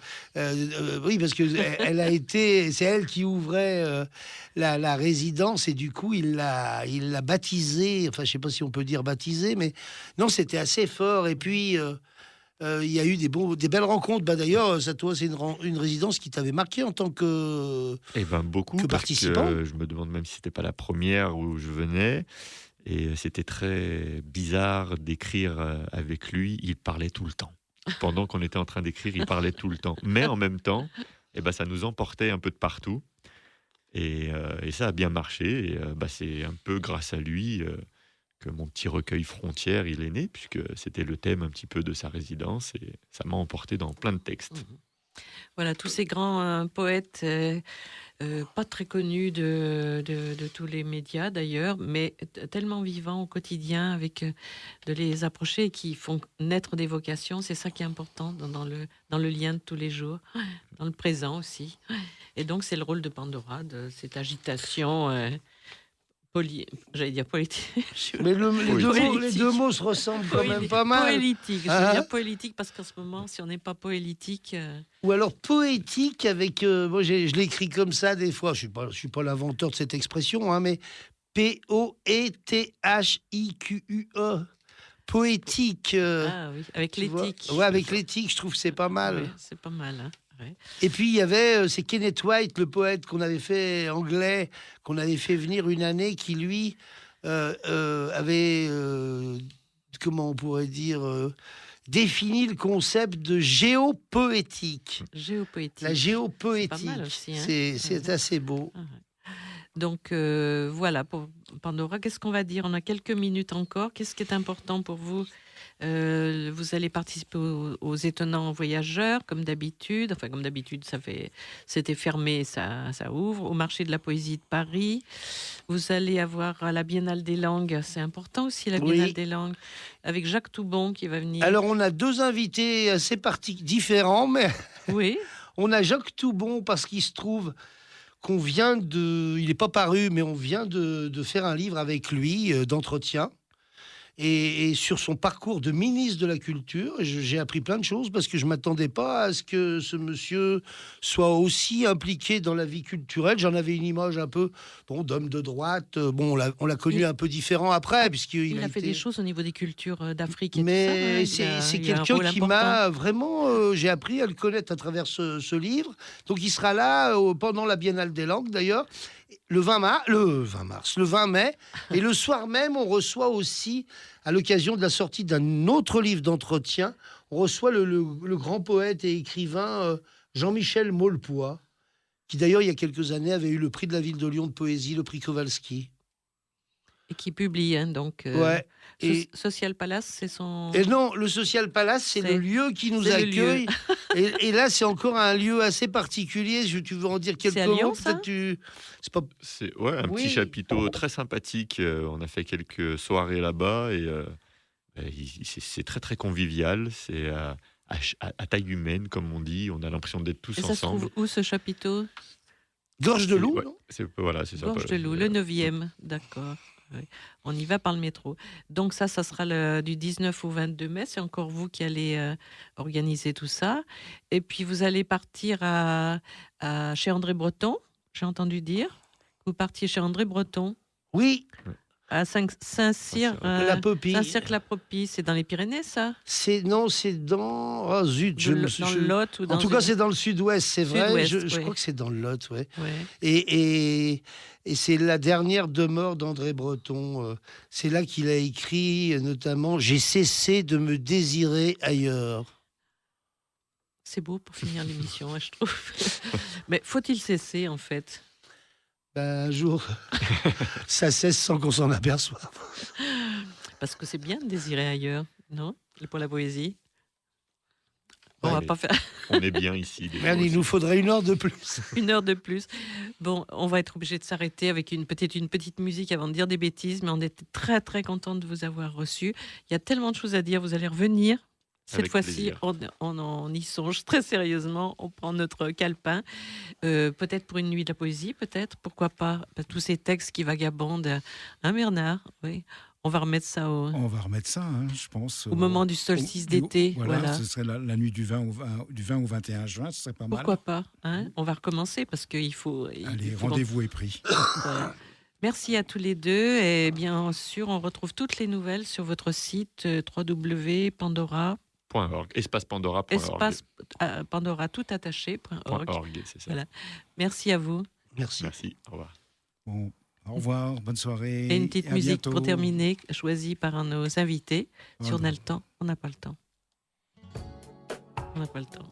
oui, parce que elle a été, c'est elle qui ouvrait la résidence et du coup il l'a baptisée. Enfin, je sais pas si on peut dire baptisée, mais non, c'était assez fort. Et puis il y a eu des belles rencontres. Bah, d'ailleurs, ça, toi, c'est une résidence qui t'avait marqué en tant que... Eh ben beaucoup, que parce participant. que je me demande même si c'était pas la première où je venais. Et c'était très bizarre d'écrire avec lui. Il parlait tout le temps. Pendant qu'on était en train d'écrire, il parlait tout le temps. Mais en même temps, eh ben, ça nous emportait un peu de partout. Et ça a bien marché. Et, c'est un peu grâce à lui que mon petit recueil Frontières, il est né, puisque c'était le thème un petit peu de sa résidence. Et ça m'a emporté dans plein de textes. Voilà, tous ces grands poètes, pas très connus de tous les médias d'ailleurs, mais tellement vivants au quotidien, avec de les approcher et qui font naître des vocations. C'est ça qui est important dans le lien de tous les jours, dans le présent aussi. Et donc, c'est le rôle de Pandora, de cette agitation j'allais dire politique. Mais les Politique. deux mots se ressemblent quand même pas mal. Poélitique. Je Ah. veux dire poélitique parce qu'en ce moment, si on n'est pas poélitique... Ou alors poétique avec... moi, je l'écris comme ça des fois. Je suis pas l'inventeur de cette expression, hein, mais Poethicque. Poétique. Ah oui, avec Tu vois. l'éthique. Ouais, avec l'éthique, je trouve que c'est pas mal. Ouais, c'est pas mal. Hein. Ouais. Et puis il y avait c'est Kenneth White, le poète qu'on avait fait anglais, qu'on avait fait venir une année, qui lui avait comment on pourrait dire défini le concept de géopoétique. Géopoétique. La géopoétique, C'est pas mal aussi, hein. c'est assez beau. Donc voilà, pour Pandora, qu'est-ce qu'on va dire? On a quelques minutes encore. Qu'est-ce qui est important pour vous? Vous allez participer aux étonnants voyageurs, comme d'habitude. Enfin, comme d'habitude, c'était fermé, ça ouvre. Au marché de la poésie de Paris. Vous allez avoir la Biennale des langues. C'est important aussi, la Biennale des langues. Avec Jacques Toubon qui va venir. Alors, on a deux invités assez différents, mais oui. On a Jacques Toubon parce qu'il se trouve qu'on vient de... Il n'est pas paru, mais on vient de faire un livre avec lui, d'entretien. Et sur son parcours de ministre de la Culture, j'ai appris plein de choses parce que je ne m'attendais pas à ce que ce monsieur soit aussi impliqué dans la vie culturelle. J'en avais une image un peu d'homme de droite. On l'a connu un peu différent après. Il a fait des choses au niveau des cultures d'Afrique. Mais tout ça, c'est quelqu'un qui m'a vraiment... j'ai appris à le connaître à travers ce livre. Donc il sera là pendant la Biennale des langues d'ailleurs. Le 20 mai, et le soir même, on reçoit aussi, à l'occasion de la sortie d'un autre livre d'entretien, on reçoit le grand poète et écrivain Jean-Michel Maulepoix, qui d'ailleurs, il y a quelques années, avait eu le prix de la ville de Lyon de poésie, le prix Kowalski. Et qui publie, hein, donc... Ouais. Social Palace, c'est son... Et non, le Social Palace, c'est le lieu qui nous accueille. Et là, c'est encore un lieu assez particulier. Tu veux en dire quelques mots? Lyon, ça? C'est un petit chapiteau très sympathique. On a fait quelques soirées là-bas et c'est très très convivial. C'est à taille humaine, comme on dit. On a l'impression d'être tous ensemble. Et ça se trouve où, ce chapiteau? Gorge de Loup, non? Voilà, c'est ça. Gorge de Loup, le 9e, d'accord. Oui. On y va par le métro. Donc ça sera du 19 au 22 mai. C'est encore vous qui allez organiser tout ça. Et puis vous allez partir chez André Breton, j'ai entendu dire. Vous partiez chez André Breton Oui, à Saint-Cyr. la Popie. Saint-Cyr-la-Popie, c'est dans les Pyrénées, ça? C'est dans. Oh zut, Dans le Lot ou dans En tout cas, c'est dans le sud-ouest, c'est vrai. Sud-ouest, Je oui. crois que c'est dans le Lot, ouais. Ouais. Et c'est la dernière demeure d'André Breton. C'est là qu'il a écrit notamment « J'ai cessé de me désirer ailleurs ». C'est beau pour finir l'émission, je trouve. Mais faut-il cesser, en fait? Ben, un jour, ça cesse sans qu'on s'en aperçoive. Parce que c'est bien de désirer ailleurs, non? Pour la poésie. On Ouais, va mais pas faire On est bien ici. des Merde, fois il aussi. nous faudrait 1 heure de plus. 1 heure de plus. Bon, on va être obligé de s'arrêter avec peut-être une petite musique avant de dire des bêtises, mais on était très très content de vous avoir reçus. Il y a tellement de choses à dire, vous allez revenir. Cette Avec fois-ci, plaisir. on y songe très sérieusement. On prend notre calepin, peut-être pour une nuit de la poésie, peut-être, pourquoi pas. Tous ces textes qui vagabondent. Hein, Bernard? Oui. On va remettre ça On va remettre ça, hein, je pense. au moment du solstice d'été. Voilà. Ce serait la nuit du 20 au 21 juin, ce serait pas mal. Pourquoi pas, hein? On va recommencer parce qu'il faut. Allez, rendez-vous est pris. Voilà. Merci à tous les deux. Et bien sûr, on retrouve toutes les nouvelles sur votre site www.pandora. Espace Pandora.org. Espace Pandora tout attaché.org. .org, c'est ça. Voilà. Merci à vous. Merci. Merci. Au revoir. Bon, au revoir, bonne soirée. Et une petite à musique bientôt. pour terminer, choisie par un de nos invités. Si on a le temps, on n'a pas le temps. On n'a pas le temps.